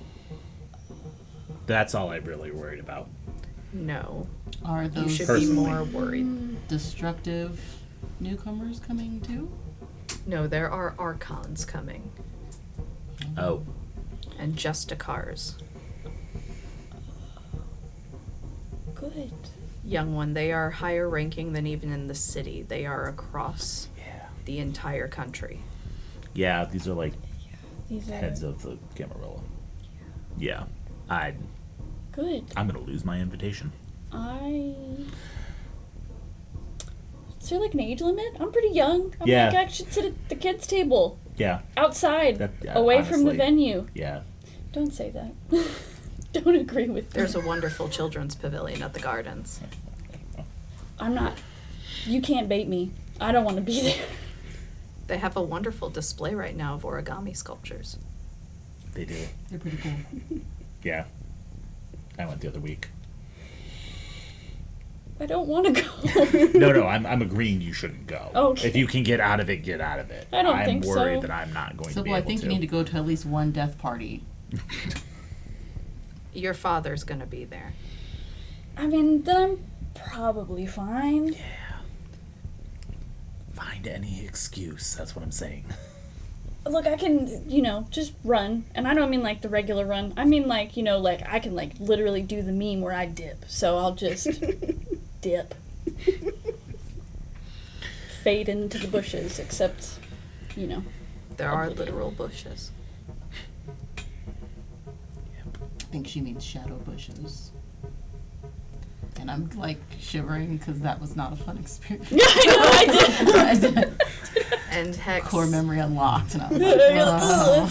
That's all I'm really worried about. No, Are you those should Personally. be more worried. destructive newcomers coming too? No, there are archons coming Oh, and justicars. Good. Young one, they are higher ranking than even in the city. They are across yeah. the entire country. Yeah, these are like These are heads of the Camarilla. Yeah. good. I'm gonna lose my invitation. Is there like an age limit? I'm pretty young. I'm Yeah. like, I should sit at the kids' table. Yeah. Outside. Away from the honestly, venue. Yeah. Don't say that. Don't agree with me. There's a wonderful children's pavilion at the gardens. I'm not. You can't bait me. I don't want to be there. They have a wonderful display right now of origami sculptures. They do. They're pretty cool. Yeah. I went the other week. I don't want to go. No, I'm agreeing you shouldn't go. Okay. If you can get out of it, get out of it. I don't I'm think so. worried that I'm not going to be Sybil, I able think to. you need to go to at least one death party. Your father's gonna be there. I mean, then I'm probably fine. Find any excuse. That's what I'm saying. Look, I can, just run. And I don't mean like the regular run. I mean like, like I can like literally do the meme where I dip. So I'll just dip. Fade into the bushes, except, There are literal bushes. I think she means shadow bushes. And I'm like shivering because that was not a fun experience. I did. And Hex, Core memory unlocked, and I was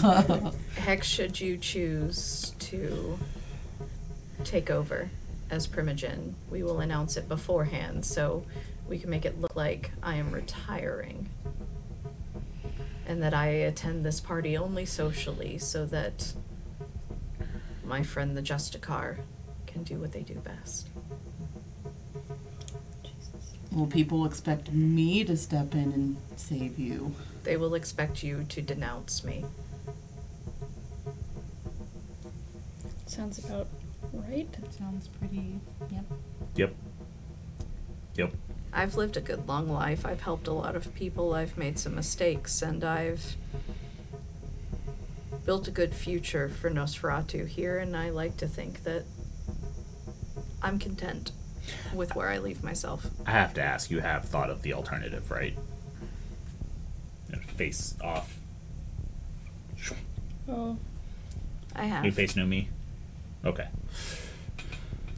like, oh. Hex, should you choose to take over as Primogen, we will announce it beforehand so we can make it look like I am retiring. And that I attend this party only socially so that my friend the Justicar can do what they do best. Will people expect me to step in and save you? They will expect you to denounce me. Sounds about right. That sounds pretty, yep. Yep. I've lived a good long life. I've helped a lot of people. I've made some mistakes, and I've built a good future for Nosferatu here, and I like to think that I'm content with where I leave myself. I have to ask, you have thought of the alternative, right? Face off. Oh, I have. New face, new me? Okay.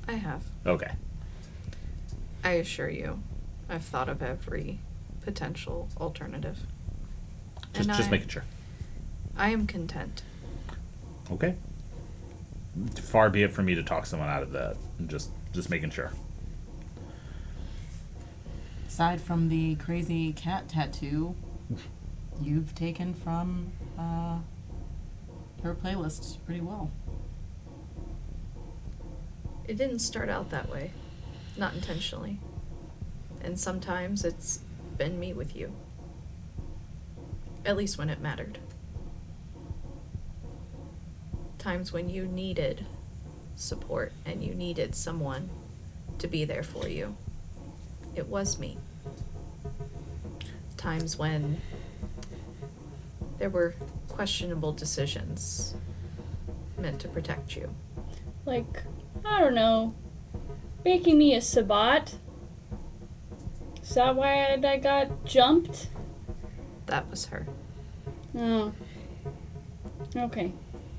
I have. Okay. I assure you, I've thought of every potential alternative. Just making sure. I am content. Okay. Far be it for me to talk someone out of that. Just making sure. Aside from the crazy cat tattoo, you've taken from her playlist pretty well. It didn't start out that way. Not intentionally. And sometimes it's been me with you. At least when it mattered. Times when you needed support and you needed someone to be there for you. It was me. Times when there were questionable decisions meant to protect you. like, I don't know, making me a Sabat. Is that why I got jumped? That was her. Oh. Okay.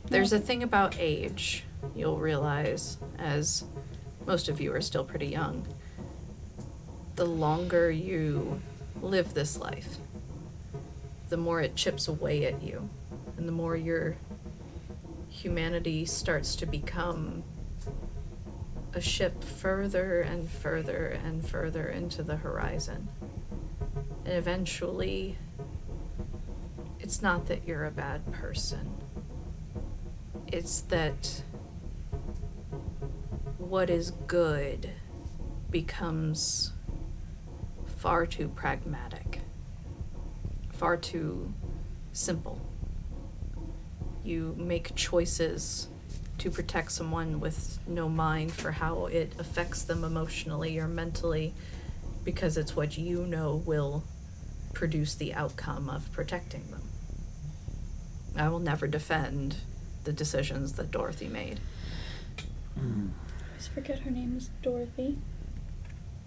There's a thing about age, you'll realize, as most of you are still pretty young. The longer you live this life, the more it chips away at you, and the more your humanity starts to become a ship further and further and further into the horizon. And eventually, it's not that you're a bad person. It's that what is good becomes far too pragmatic, far too simple. You make choices to protect someone with no mind for how it affects them emotionally or mentally, because it's what you know will produce the outcome of protecting them. I will never defend the decisions that Dorothy made. I always forget her name is Dorothy.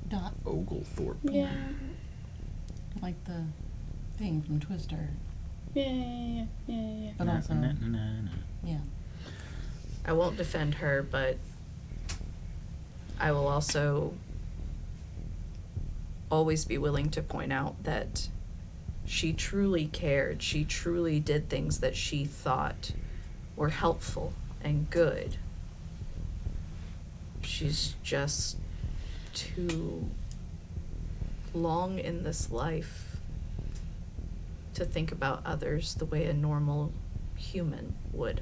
Dot, Oglethorpe. Yeah. like the thing from Twister. Yeah. But also, yeah. I won't defend her, but I will also always be willing to point out that she truly cared. She truly did things that she thought were helpful and good. She's just too long in this life to think about others the way a normal human would.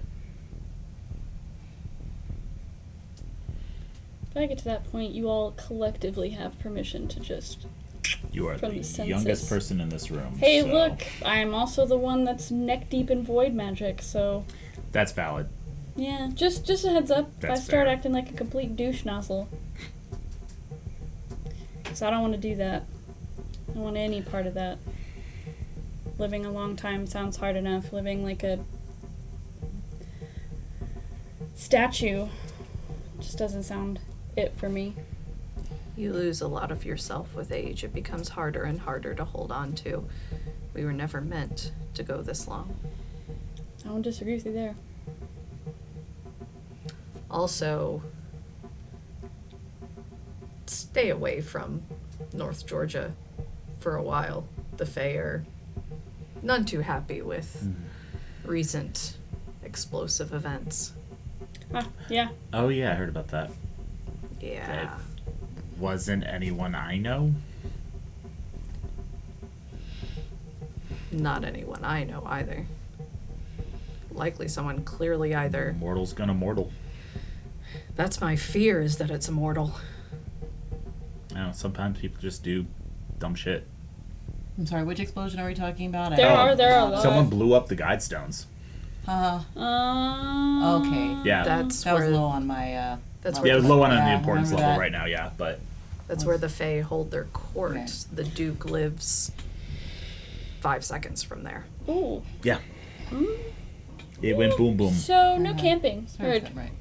If I get to that point, you all collectively have permission to just... You are From the the youngest census. person in this room. Hey, so look, I'm also the one that's neck deep in void magic, so... That's valid. Yeah, just a heads up. If I That's start fair. acting like a complete douche nozzle. So I don't want to do that. I don't want any part of that. Living a long time sounds hard enough. Living like a statue just doesn't sound it for me. You lose a lot of yourself with age. It becomes harder and harder to hold on to. We were never meant to go this long. I won't disagree with you there. Also, stay away from North Georgia for a while. The Fae are none too happy with recent explosive events. Ah, yeah. Oh yeah, I heard about that. Yeah. Wasn't anyone I know? Not anyone I know either. Likely someone clearly either. Mortal's gonna mortal. That's my fear, is that it's immortal. I don't know, sometimes people just do dumb shit. I'm sorry, which explosion are we talking about? There are a lot. Someone blew up the guide stones. Okay. Yeah. That's That was where low on my, that's level. where Yeah, it was low on Yeah, the I importance remember level that. right now, yeah, but that's where the Fae hold their court. Okay. The Duke lives 5 seconds from there. Ooh. yeah. It went boom boom. So, no camping. Sorry, Heard. right.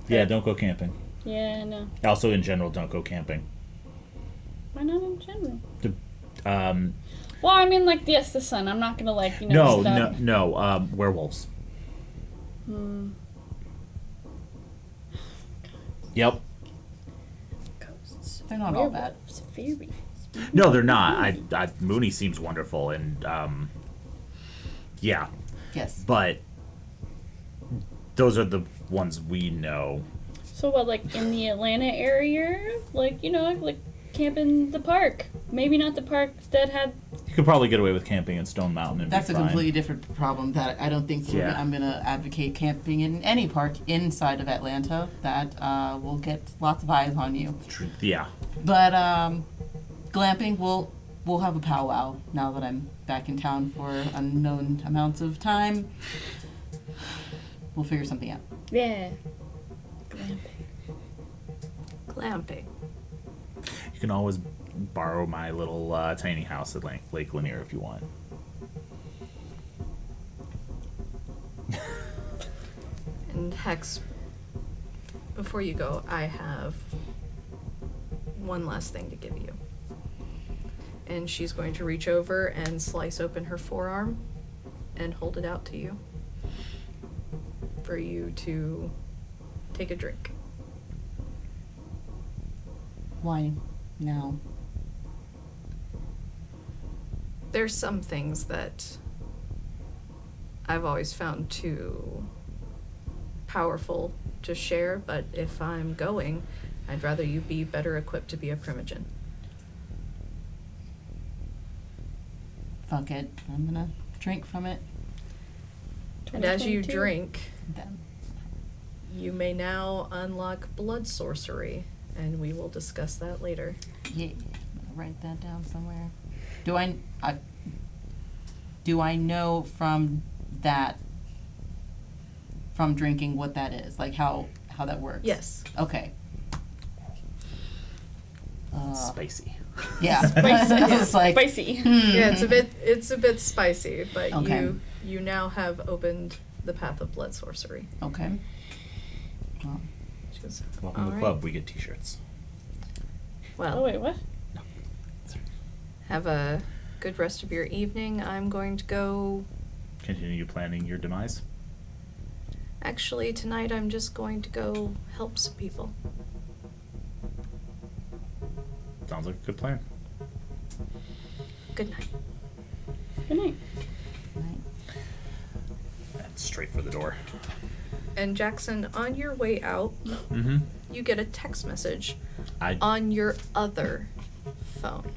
Yeah, don't go camping. Yeah, no. Also in general, don't go camping. Why not in general? Um Well, I mean, like, yes, the sun. I'm not gonna, like, you know, no, werewolves. Yep. Ghosts. They're not all bad. Werewolves, fairies. No, they're not. Mooney seems wonderful and yeah, Yes. but those are the ones we know. So what, like, in the Atlanta area? Like, you know, like, camp in the park. Maybe not the park that had... You could probably get away with camping in Stone Mountain and That's be a fine. completely different problem that I don't think Yeah. I'm going to advocate camping in any park inside of Atlanta. That will get lots of eyes on you. Yeah. But glamping, we'll have a powwow now that I'm back in town for unknown amounts of time. We'll figure something out. Yeah. Glamping. Glamping. You can always borrow my little tiny house at Lake Lanier if you want. And Hex, before you go, I have one last thing to give you. And she's going to reach over and slice open her forearm and hold it out to you for you to take a drink. Why now? There's some things that I've always found too powerful to share, but if I'm going, I'd rather you be better equipped to be a primogen. Fuck it. I'm gonna drink from it. And as you 2022. drink, Then. you may now unlock blood sorcery, and we will discuss that later. Yeah, I'm gonna write that down somewhere. Do I know from drinking what that is? Like how that works? Yes. Okay. Spicy. Yeah. Spicy. It's like Spicy. Yeah, it's a bit spicy, but Okay. you now have opened the path of blood sorcery. Okay. Well, She goes, Welcome to the "All club. right. We get t-shirts. Well, Oh, wait, what? have a good rest of your evening. I'm going to go continue planning your demise? Actually, tonight I'm just going to go help some people. Sounds like a good plan. Good night. Good night. And straight for the door. And Jackson, on your way out, Mm-hmm. you get a text message I on your other phone.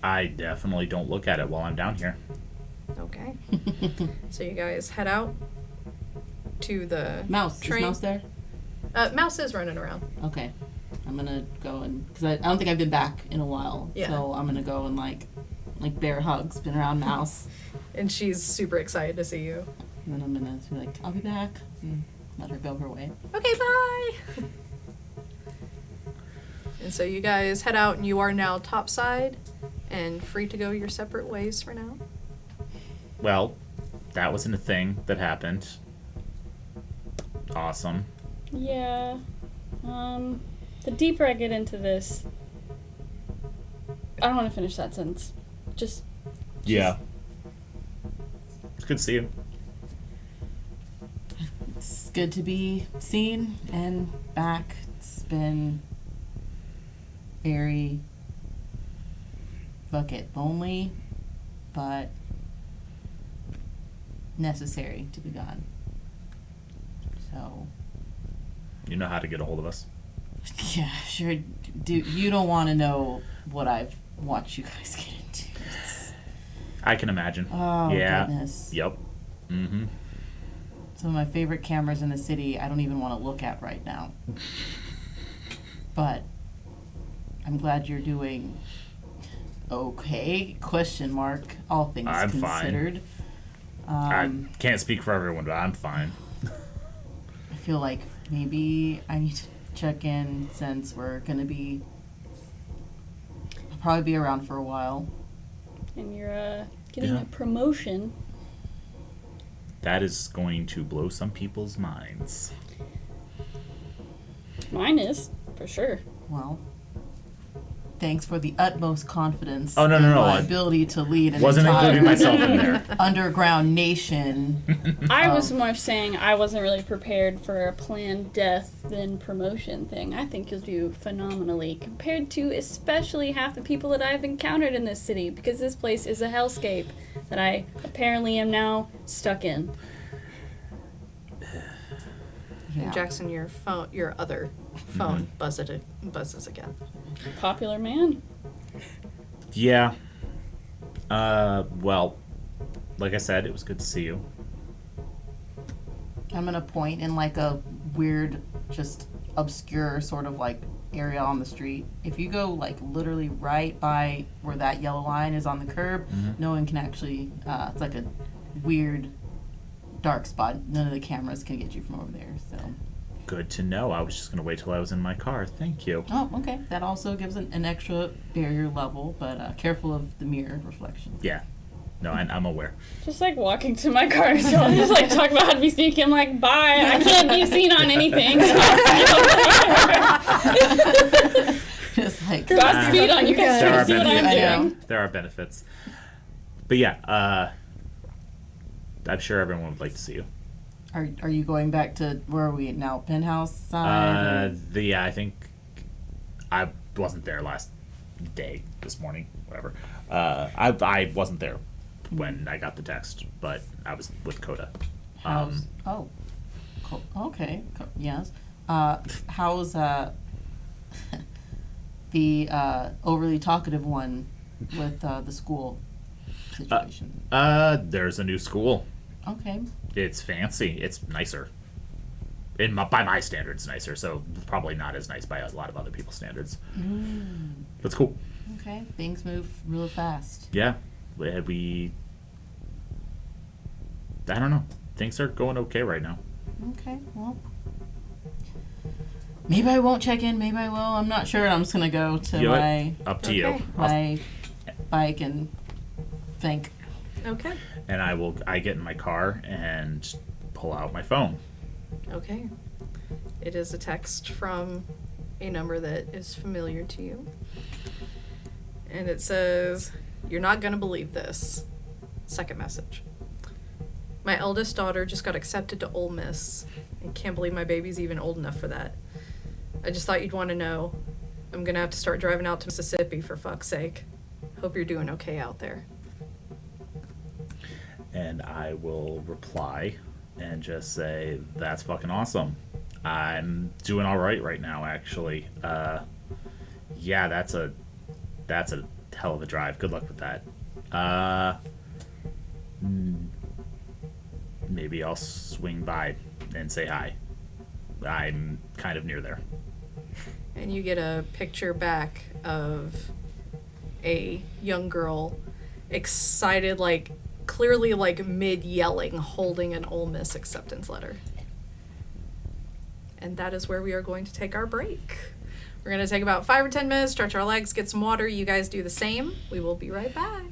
definitely don't look at it while I'm down here. Okay. So you guys head out to the Mouse. train. Is Mouse there? Mouse is running around. Okay. I'm gonna go and because I don't think I've been back in a while. Yeah. So I'm gonna go and like bear hugs, been around Mouse, And she's super excited to see you. and then I'm gonna be like, I'll be back, and let her go her way. Okay, bye! And so you guys head out and you are now topside and free to go your separate ways for now. Well, that wasn't a thing that happened. Awesome. Yeah. The deeper I get into this, I don't want to finish that sentence. Just Yeah. It's good to see you. It's good to be seen and back. It's been very lonely, but necessary to be gone. So You know how to get a hold of us. yeah, sure. You don't want to know what I've watched you guys get into. I can imagine. Oh Yeah. goodness. Yep. Mm-hmm. Some of my favorite cameras in the city I don't even want to look at right now. But I'm glad you're doing okay, question mark, all things I'm fine. considered. I can't speak for everyone, but I'm fine. I feel like maybe I need to check in since we're gonna be I'll probably be around for a while. and you're getting Yeah. a promotion. That is going to blow some people's minds. Mine is, for sure. Well, thanks for the utmost confidence Oh, no, in no, no, my I ability to lead an Wasn't entire including myself in there. underground nation. I was more saying I wasn't really prepared for a planned death then promotion thing. I think you'll do phenomenally compared to especially half the people that I've encountered in this city because this place is a hellscape that I apparently am now stuck in. Yeah. Jackson, your other phone buzzes again. Popular man. Yeah. Well, like I said, it was good to see you. I'm gonna point in like a weird, just obscure sort of like area on the street. If you go like literally right by where that yellow line is on the curb, no one can actually. It's like a weird, dark spot. None of the cameras can get you from over there. So. Good to know. I was just going to wait till I was in my car. Thank you. Oh, okay. That also gives an extra barrier level, but careful of the mirror reflection. Yeah. No, I'm aware. Just like walking to my car, so I'm just like talking about how to be sneaky. I'm like, bye. I can't be seen on anything. Just like Godspeed on you guys. There Trying are to see what I'm benefits. doing. There are benefits. But yeah, I'm sure everyone would like to see you. Are you going back to where are we now? Penthouse side? Yeah, I think I wasn't there last day, this morning, whatever. I wasn't there when I got the text, but I was with Coda. How's cool. Okay, yes. How's the overly talkative one with the school situation? There's a new school. Okay. It's fancy. It's nicer. By my standards, nicer. So probably not as nice by a lot of other people's standards. But it's cool. Okay. Things move real fast. Yeah. I don't know. Things are going okay right now. Okay. Well, maybe I won't check in. Maybe I will. I'm not sure. I'm just gonna go to You know what? my Up to you. my bike and think. Okay. And I get in my car and pull out my phone. Okay. It is a text from a number that is familiar to you. And it says, "You're not going to believe this." Second message. My eldest daughter just got accepted to Ole Miss, and can't believe my baby's even old enough for that. I just thought you'd want to know. I'm gonna have to start driving out to Mississippi, for fuck's sake. Hope you're doing okay out there. And I will reply and just say, that's fucking awesome. I'm doing all right now, actually. Yeah, that's a hell of a drive. Good luck with that. Maybe I'll swing by and say hi. I'm kind of near there. And you get a picture back of a young girl, excited, like, clearly, like, mid-yelling, holding an Ole Miss acceptance letter. And that is where we are going to take our break. We're going to take about 5 or 10 minutes, stretch our legs, get some water. You guys do the same. We will be right back.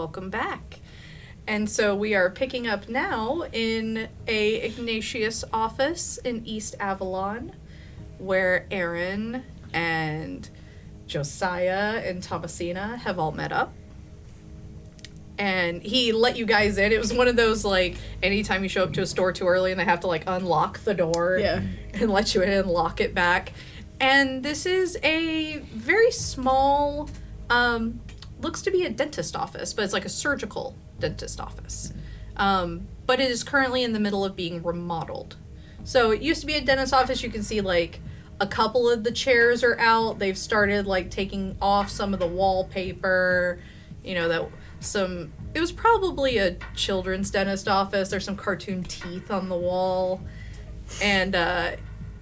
welcome back. And so we are picking up now in a Ignatius office in East Avalon, where Aaron and Josiah and Thomasina have all met up. And he let you guys in. It was one of those, like, anytime you show up to a store too early and they have to, like, unlock the door and let you in and lock it back. And this is a very small, looks to be a dentist office, but it's like a surgical dentist office. But it is currently in the middle of being remodeled. So it used to be a dentist office. You can see, like, a couple of the chairs are out. They've started, like, taking off some of the wallpaper. You know, it was probably a children's dentist office. There's some cartoon teeth on the wall. And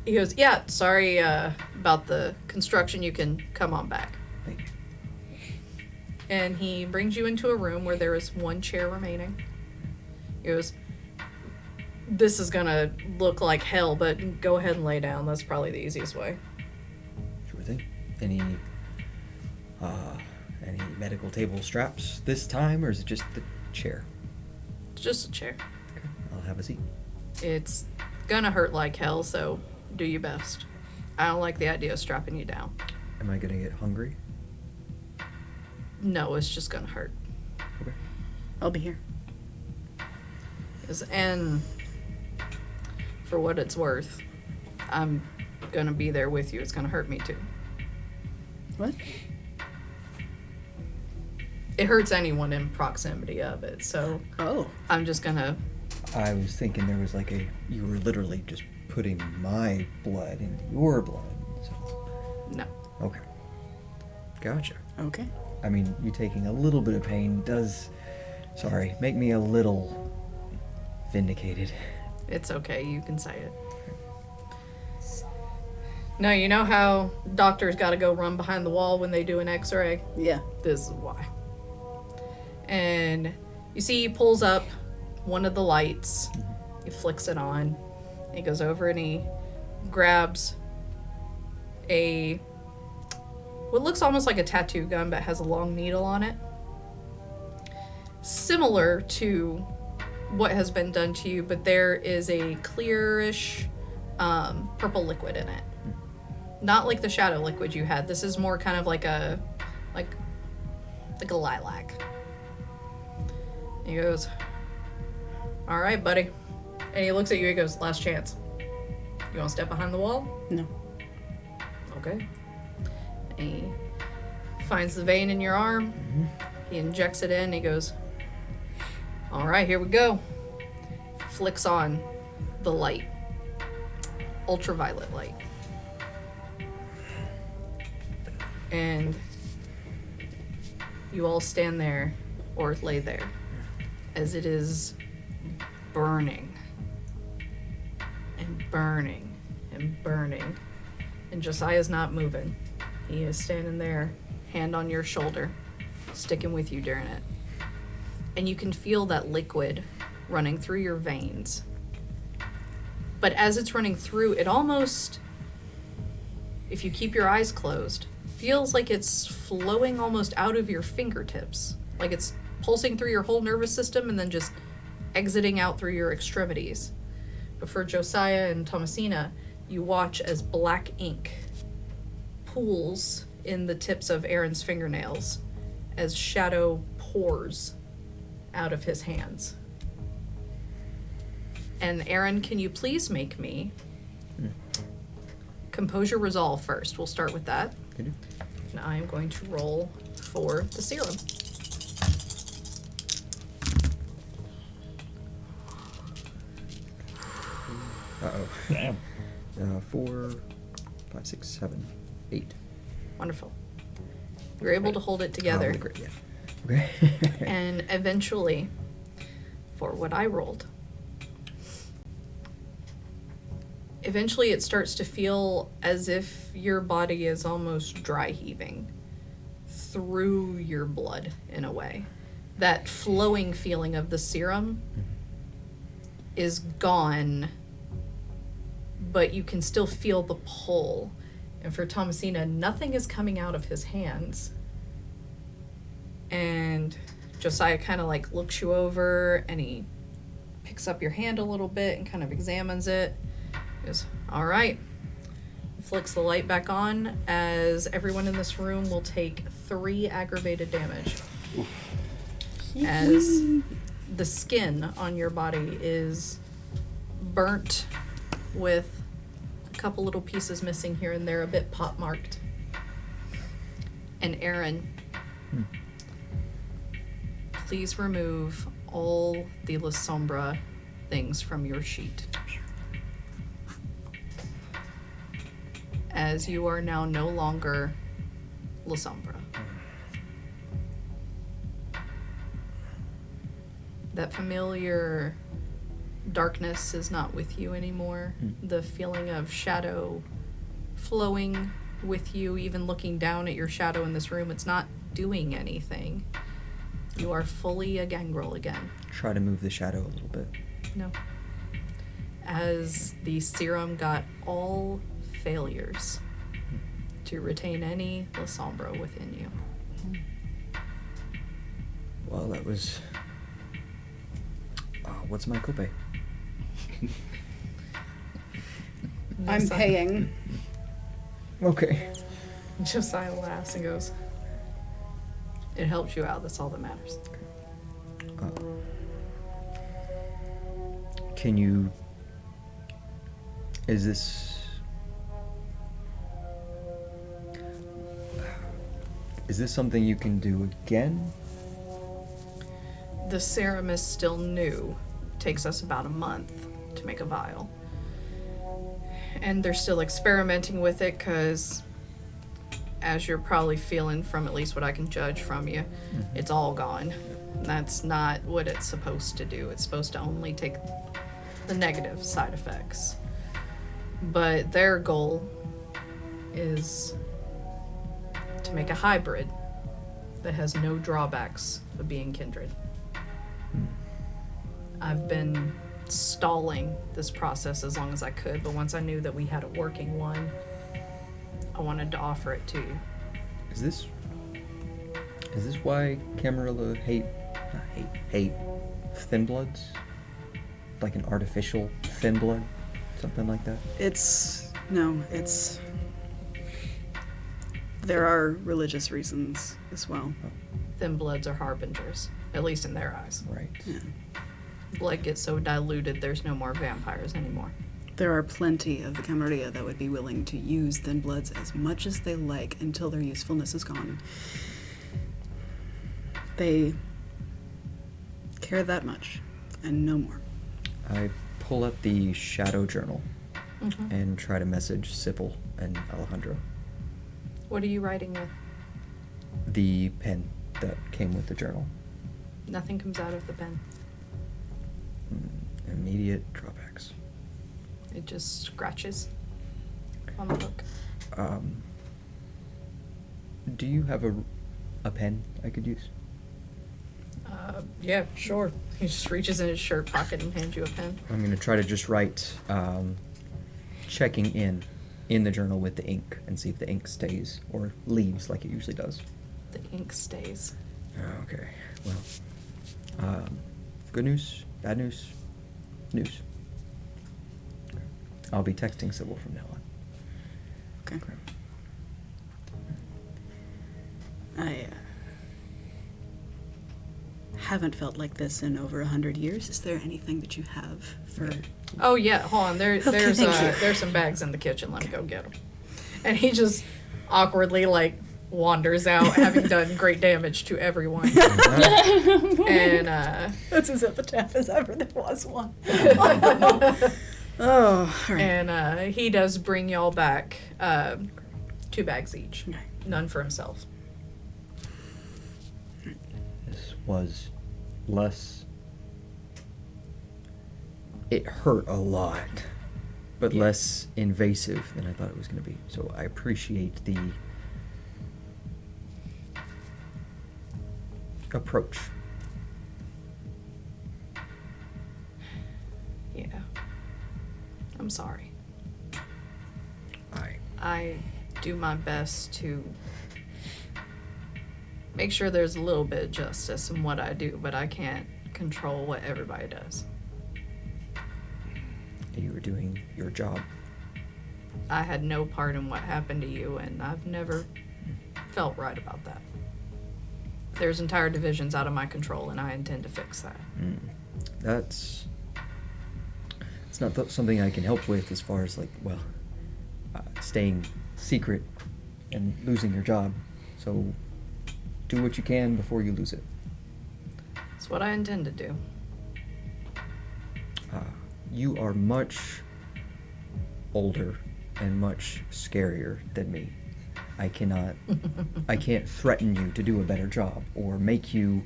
he goes, yeah, sorry about the construction. You can come on back. Thank you. And he brings you into a room where there is one chair remaining. He goes, this is gonna look like hell, but go ahead and lay down. That's probably the easiest way. Sure thing. Any medical table straps this time, or is it just the chair? It's just a chair. Okay, I'll have a seat. It's gonna hurt like hell, so do your best. I don't like the idea of strapping you down. Am I gonna get hungry? No, it's just gonna hurt. Okay. I'll be here. And for what it's worth, I'm gonna be there with you. It's gonna hurt me too. What? It hurts anyone in proximity of it, so Oh. I'm just gonna... I was thinking there was like you were literally just putting my blood into your blood. So. No. Okay. Gotcha. Okay. I mean, you taking a little bit of pain does, make me a little vindicated. It's okay, you can say it. No, you know how doctors gotta go run behind the wall when they do an x-ray? Yeah. This is why. And you see he pulls up one of the lights. He flicks it on. He goes over and he grabs what looks almost like a tattoo gun, but has a long needle on it. Similar to what has been done to you, but there is a clearish purple liquid in it. Not like the shadow liquid you had. This is more kind of like a lilac. He goes, all right, buddy. And he looks at you, he goes, last chance. You want to step behind the wall? No. Okay. And he finds the vein in your arm. He injects it in. He goes, all right, here we go. Flicks on the light. Ultraviolet light. And you all stand there, or lay there, as it is burning and burning and burning. And Josiah's not moving. He is standing there, hand on your shoulder, sticking with you during it. And you can feel that liquid running through your veins. But as it's running through, it almost, if you keep your eyes closed, feels like it's flowing almost out of your fingertips. Like it's pulsing through your whole nervous system and then just exiting out through your extremities. But for Josiah and Thomasina, you watch as black ink pools in the tips of Aaron's fingernails as shadow pours out of his hands. And Aaron, can you please make me composure resolve first? We'll start with that. Can you? And I am going to roll for the serum. Uh-oh. Damn. 4, 5, 6, 7, 8. Wonderful. You're able to hold it together. Great, yeah. Okay. And eventually, for what I rolled, eventually it starts to feel as if your body is almost dry heaving through your blood in a way. That flowing feeling of the serum is gone, but you can still feel the pull. And for Thomasina, nothing is coming out of his hands. And Josiah kind of like looks you over and he picks up your hand a little bit and kind of examines it. He goes, all right. Flicks the light back on as everyone in this room will take 3 aggravated damage. As the skin on your body is burnt with a couple little pieces missing here and there, a bit pot-marked. And Aaron, please remove all the La Sombra things from your sheet. As you are now no longer La Sombra. That familiar darkness is not with you anymore. The feeling of shadow flowing with you, even looking down at your shadow in this room, it's not doing anything. You are fully a gangrel again. Try to move the shadow a little bit. No. As the serum got all failures to retain any La Sombra within you. Well, that was... what's my copay? I'm paying. Okay. Josiah laughs and goes, it helps you out, that's all that matters. Can you... Is this... Is this something you can do again? The serum is still new. Takes us about a month to make a vial. And they're still experimenting with it because, as you're probably feeling from at least what I can judge from you, it's all gone. That's not what it's supposed to do. It's supposed to only take the negative side effects. But their goal is to make a hybrid that has no drawbacks of being Kindred. I've been stalling this process as long as I could, but once I knew that we had a working one, I wanted to offer it to you. Is this why Camarilla hate thin bloods? Like an artificial thin blood? Something like that? There are religious reasons as well. Thin bloods are harbingers, at least in their eyes. Right. Yeah. Blood gets so diluted, there's no more vampires anymore. There are plenty of the Camarilla that would be willing to use thin bloods as much as they like until their usefulness is gone. They care that much, and no more. I pull up the shadow journal and try to message Sybil and Alejandro. What are you writing with? The pen that came with the journal. Nothing comes out of the pen. Immediate drawbacks. It just scratches on the book. Do you have a pen I could use? Yeah, sure. He just reaches in his shirt pocket and hands you a pen. I'm going to try to just write checking in the journal with the ink and see if the ink stays or leaves like it usually does. The ink stays. Okay, well, good news, bad news, news. I'll be texting Sybil from now on. Okay. I haven't felt like this in over 100 years. Is there anything that you have for... Oh yeah, hold on. There's thank you. there's some bags in the kitchen. Let me go get them. And he just awkwardly wanders out, having done great damage to everyone. And That's as epitaph as ever there was one. Oh, all right. and he does bring y'all back 2 bags each. Okay. None for himself. This was less... It hurt a lot, but less invasive than I thought it was going to be. So I appreciate the approach. Yeah. I'm sorry. I I do my best to make sure there's a little bit of justice in what I do, but I can't control what everybody does. You were doing your job. I had no part in what happened to you, and I've never felt right about that. There's entire divisions out of my control, and I intend to fix that. It's not something I can help with as far as, like, staying secret and losing your job. So do what you can before you lose it. It's what I intend to do. You are much older and much scarier than me. I can't threaten you to do a better job or make you...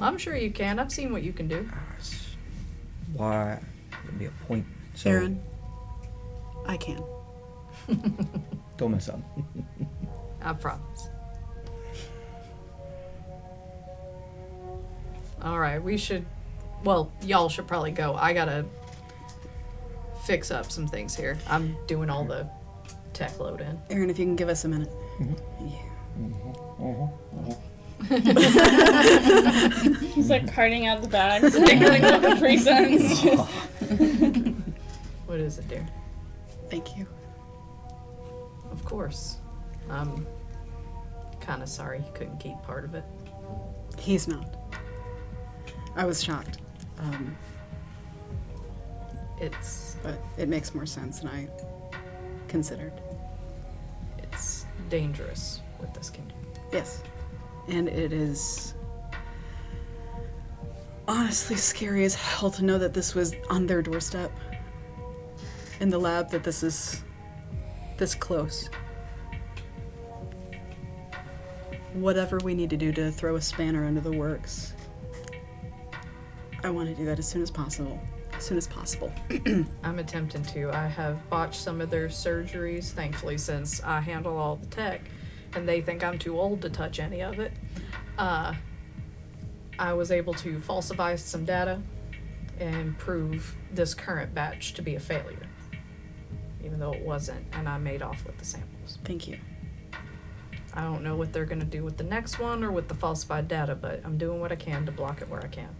I'm sure you can. I've seen what you can do. Why? It'd be a point. So Aaron, I can. don't mess up. I promise. Alright, y'all should probably go. I gotta fix up some things here. I'm doing all the tech load in. Aaron, if you can give us a minute. He's like carting out the bags, pickling up the presents. What is it, dear? Thank you. Of course. I'm kind of sorry he couldn't keep part of it. He's not. I was shocked. But it makes more sense than I considered. It's dangerous with this kingdom. Yes. And it is honestly scary as hell to know that this was on their doorstep. In the lab, that this is this close. Whatever we need to do to throw a spanner under the works, I want to do that as soon as possible. As soon as possible. I'm attempting to. I have botched some of their surgeries, thankfully, since I handle all the tech, and they think I'm too old to touch any of it. I was able to falsify some data and prove this current batch to be a failure, even though it wasn't, and I made off with the samples. Thank you. I don't know what they're going to do with the next one or with the falsified data, but I'm doing what I can to block it where I can.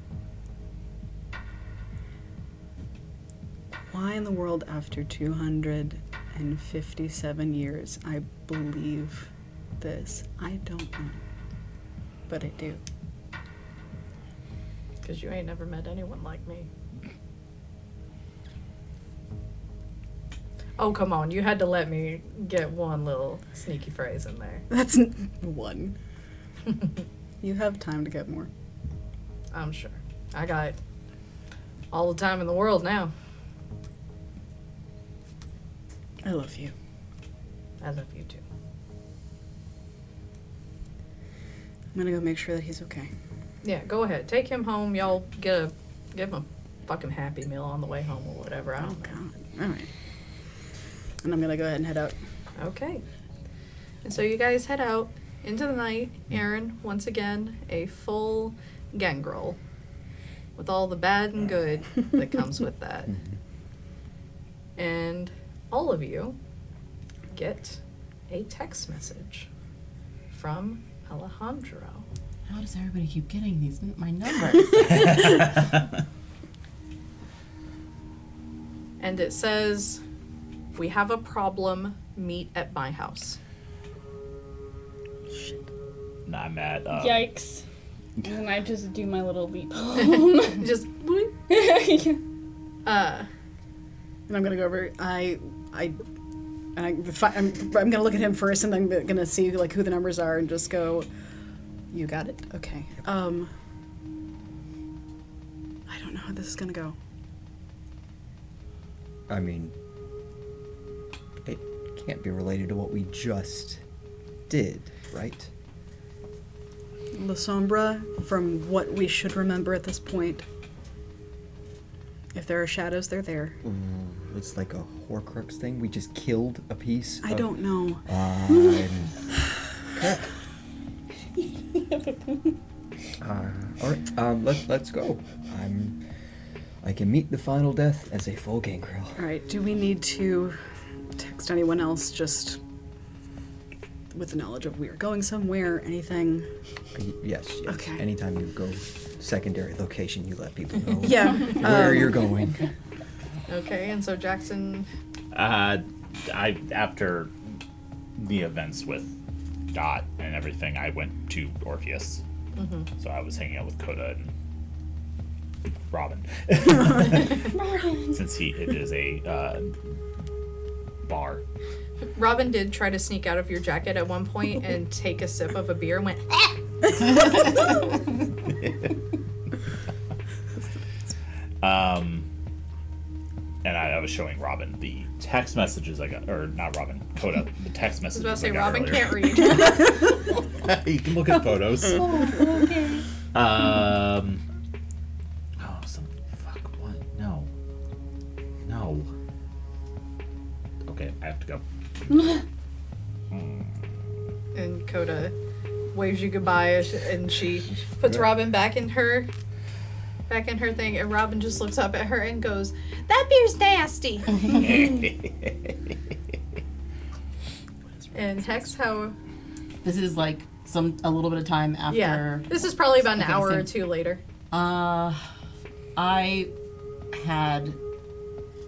Why in the world, after 257 years, I believe this? I don't know. But I do. Because you ain't never met anyone like me. Oh, come on. You had to let me get one little sneaky phrase in there. That's one. You have time to get more. I'm sure. I got all the time in the world now. I love you. I love you too. I'm gonna go make sure that he's okay. Yeah, go ahead. Take him home. Y'all give him a fucking Happy Meal on the way home or whatever. I don't know. God. All right. And I'm gonna go ahead and head out. Okay. And so you guys head out into the night. Aaron, once again, a full gangrel with all the bad and good that comes with that. And all of you get a text message from Alejandro. How does everybody keep getting my numbers? And it says, "We have a problem. Meet at my house." Nah, I'm at. Yikes. And then I just do my little leap Just And I'm gonna go over. I'm gonna look at him first, and I'm gonna see like who the numbers are, and just go. You got it. Okay. I don't know how this is gonna go. I mean, it can't be related to what we just did, right? La Sombra, from what we should remember at this point. If there are shadows, they're there. It's like a Horcrux thing. We just killed a piece. I don't know. All right. Let's go. I can meet the final death as a full gangrel. All right. Do we need to text anyone else? Just with the knowledge of we are going somewhere, anything. Yes. Okay. Anytime you go secondary location, you let people know Yeah. where you're going. Okay, and so Jackson. After the events with Dot and everything, I went to Orpheus. Mm-hmm. So I was hanging out with Coda and Robin. Since it is a bar. Robin did try to sneak out of your jacket at one point and take a sip of a beer and went, And I was showing Robin the text messages I got, or not Robin, Coda, the text I was messages about to say, I got Robin earlier. can't read. You can look at photos. Oh, okay. Oh, fuck, what? No. Okay, I have to go. And Coda waves you goodbye, and she puts Robin back in her thing, and Robin just looks up at her and goes, "That beer's nasty." And Hex, how? This is like a little bit of time after. Yeah, this is probably about an Okay, hour or same. two later. I had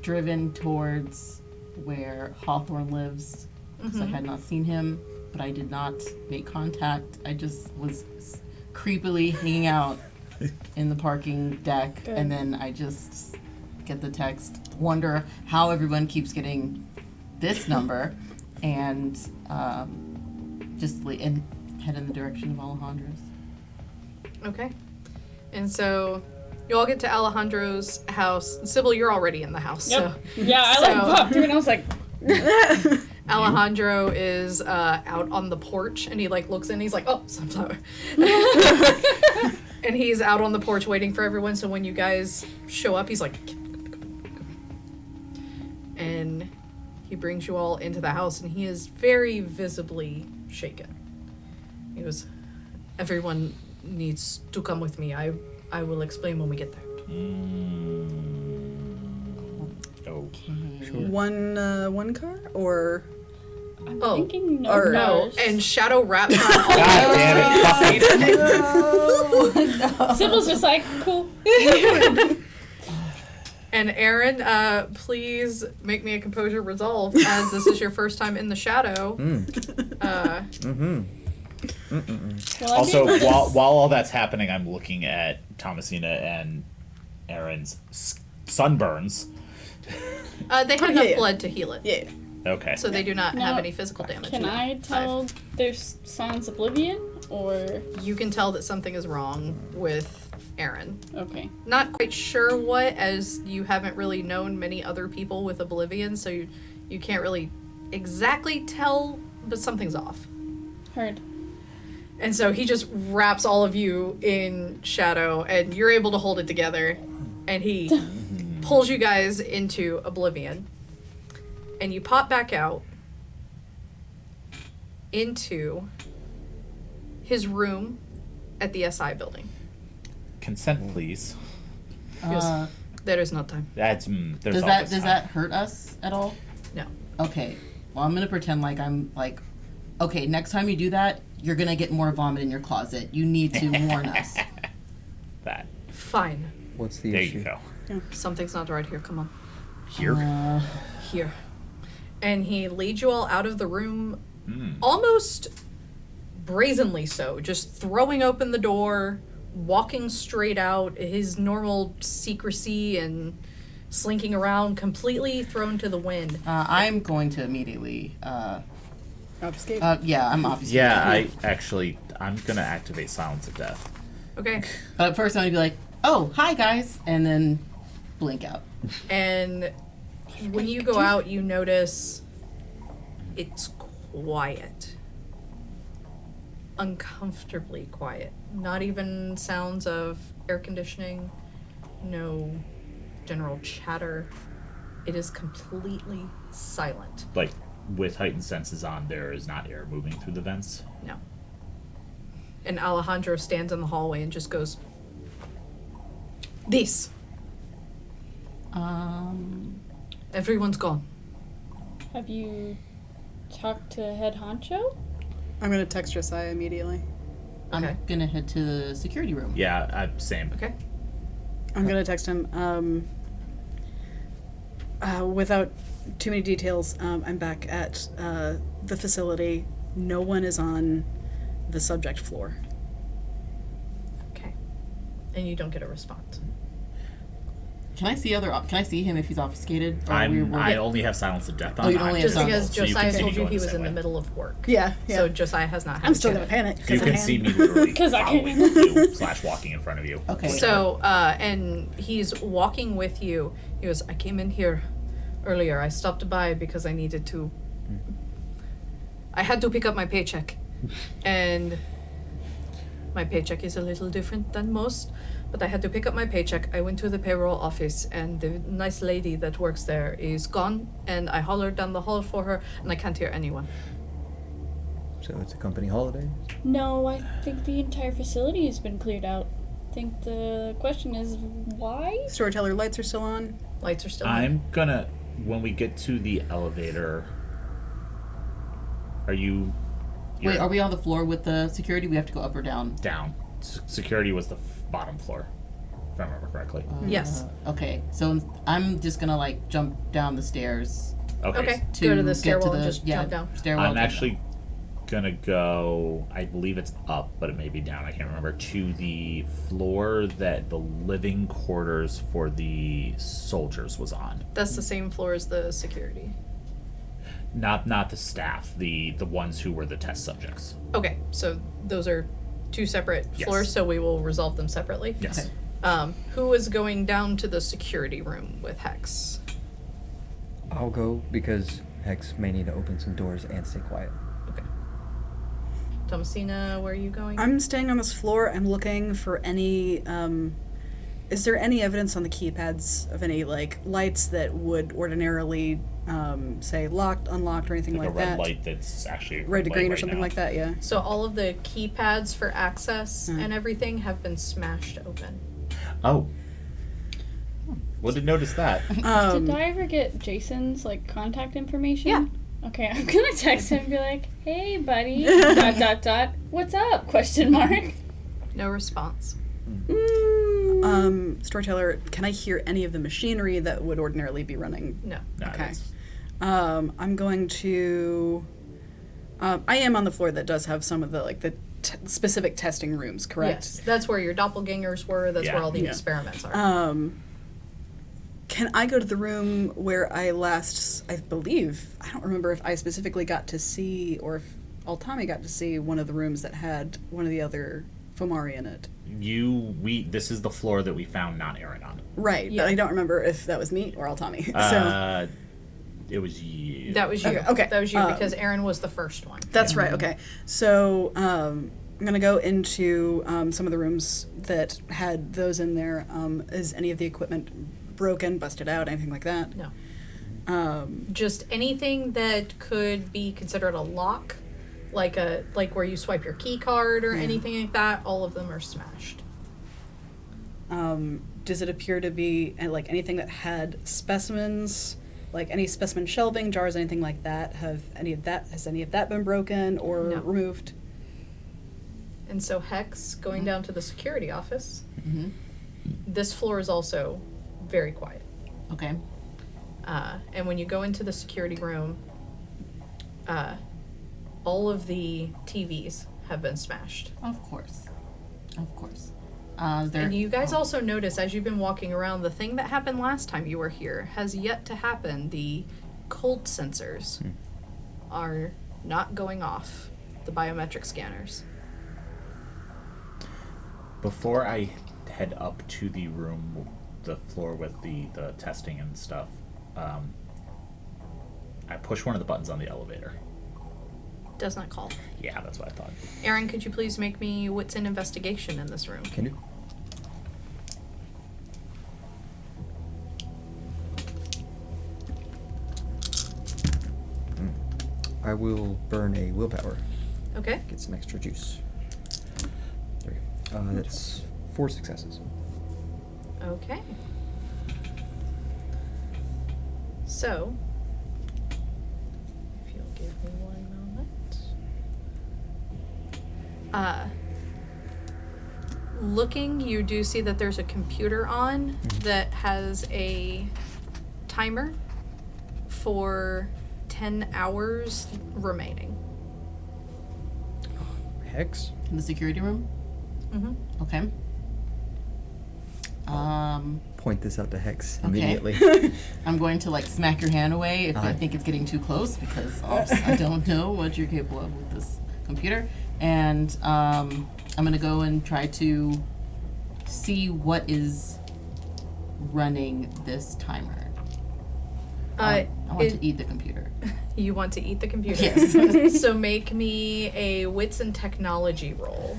driven towards where Hawthorne lives because I had not seen him, but I did not make contact. I just was creepily hanging out in the parking deck, Good. and then I just get the text, wonder how everyone keeps getting this number, and and head in the direction of Alejandro's. Okay. And so you all get to Alejandro's house. Sybil, you're already in the house. Yep. So Yeah, I So- popped through and I was like, Alejandro is out on the porch, and he looks in, and he's like, "Oh, sunflower." And he's out on the porch waiting for everyone, so when you guys show up, he's like, and he brings you all into the house, and he is very visibly shaken. He goes, "Everyone needs to come with me. I will explain when we get there." Okay. One car or Oh, thinking no. or- no, and Shadow wraps around all God damn it. Sybil's just like, cool. And Aaron, please make me a composure resolve, as this is your first time in the shadow. Well, Also, I mean, while all that's happening, I'm looking at Thomasina and Aaron's sunburns. They have enough blood to heal it, yeah. Okay. so they do not Now, have any physical damage. can yet. I tell there's sans oblivion or You can tell that something is wrong with Aaron. okay? Not quite sure what, as you haven't really known many other people with Oblivion, so you can't really exactly tell, but something's off. Heard. And so he just wraps all of you in shadow, and you're able to hold it together, and he pulls you guys into Oblivion. And you pop back out into his room at the SI building. Consent, please. There is no time. There's Does always that time. hurt us at all? No. Okay. Well, I'm gonna pretend like I'm like, okay, next time you do that, you're gonna get more vomit in your closet. You need to warn us. That. Fine. What's the There issue? you go. Something's not right here. Come on. Here. Here. And he leads you all out of the room, Hmm. almost brazenly so, just throwing open the door, walking straight out, his normal secrecy and slinking around completely thrown to the wind. I'm going to immediately. Obfuscate. Yeah, I'm obviously. Yeah, I'm gonna activate Silence of Death. Okay. But first, I'm gonna be like, "Oh, hi guys," and then blink out. And when you go out, you notice it's quiet. Uncomfortably quiet. Not even sounds of air conditioning, no general chatter. It is completely silent. Like, with heightened senses on, there is not air moving through the vents. No. And Alejandro stands in the hallway and just goes, "This. Everyone's gone." Have you talked to head honcho? I'm gonna text Josiah immediately. I'm Okay. gonna head to the security room. Yeah, same. Okay. I'm gonna text him. Without too many details, I'm back at the facility. No one is on the subject floor. Okay. And you don't get a response. Can I see him if he's obfuscated? Or I only have Silence of Death on. Oh, you only have Just because so you can Josiah see me told you going he the was same in the way. middle of work. Yeah. So Josiah has not had I'm a still chance. gonna panic. You 'cause I can can. see me literally 'Cause I following can. you / walking in front of you. Okay. So, and he's walking with you. He goes, I came in here earlier. I stopped by because I needed to. I had to pick up my paycheck. And my paycheck is a little different than most. But I had to pick up my paycheck. I went to the payroll office, and the nice lady that works there is gone. And I hollered down the hall for her, and I can't hear anyone. So it's a company holiday. No, I think the entire facility has been cleared out. I think the question is why? Storyteller lights are still on. Lights are still on. I'm gonna, when we get to the elevator, are you... Wait, you're are we on the floor with the security? We have to go up or down? down? Security was the bottom floor, if I remember correctly. Yes. Okay, so I'm just gonna like jump down the stairs Okay. to Go to the get stairwell to and the just jump down. stairwell. I'm jump actually gonna go, I believe it's up, but it may be down, I can't remember, to the floor that the living quarters for the soldiers was on. That's the same floor as the security. Not the staff, the ones who were the test subjects. Okay, so those are two separate Yes. floors, so we will resolve them separately. Yes. Okay. Who is going down to the security room with Hex? I'll go because Hex may need to open some doors and stay quiet. Okay. Thomasina, where are you going? I'm staying on this floor. I'm looking for any. Is there any evidence on the keypads of any like lights that would ordinarily say locked, unlocked, or anything Like like, a red that? light that's actually Red to light green or right something now. like that. Yeah. So all of the keypads for access Mm. and everything have been smashed open. Oh. Wouldn't notice that. Did I ever get Jason's like contact information? Yeah. Okay, I'm gonna text him and be like, "Hey, buddy, ... what's up?" Question mark. No response. Storyteller, can I hear any of the machinery that would ordinarily be running? No. Nah, Okay. that's- I'm going to. I am on the floor that does have some of the like the specific testing rooms, correct? Yes, that's where your doppelgangers were. That's Yeah. where all the Yeah. experiments are. Can I go to the room where I last? I believe I don't remember if I specifically got to see or if Altami got to see one of the rooms that had one of the other Fomari in it. This is the floor that we found not Aaron on. Right, Yeah. but I don't remember if that was me or Altami. So It was you. That was you. Okay. That was you because Aaron was the first one. that's right. Okay, so I'm gonna go into some of the rooms that had those in there. Is any of the equipment broken, busted out, anything like that? No. Just anything that could be considered a lock, like where you swipe your key card or anything like that, all of them are smashed. Does it appear to be like anything that had specimens, like any specimen shelving, jars, anything like that? Has any of that been broken or No. removed? And so Hex, going down to the security office, Mhm. this floor is also very quiet. Okay. And when you go into the security room, all of the TVs have been smashed. Of course. Of course. Is there? And you guys also notice as you've been walking around, the thing that happened last time you were here has yet to happen. The cold sensors are not going off, the biometric scanners. Before I head up to the room, the floor with the testing and stuff, I push one of the buttons on the elevator. Does not call. Yeah, that's what I thought. Aaron, could you please make me what's in investigation in this room? Can do. I will burn a willpower. Okay. Get some extra juice. There we go. That's 4 successes. Okay. So, if you'll give me one moment. Looking, you do see that there's a computer on that has a timer for 10 hours remaining. Hex? In the security room? Mm-hmm. Okay. Point this out to Hex Okay. immediately. I'm going to like smack your hand away if I think it's getting too close because I don't know what you're capable of with this computer. And I'm going to go and try to see what is running this timer. I want to eat the computer. You want to eat the computer? Yes. So make me a wits and technology roll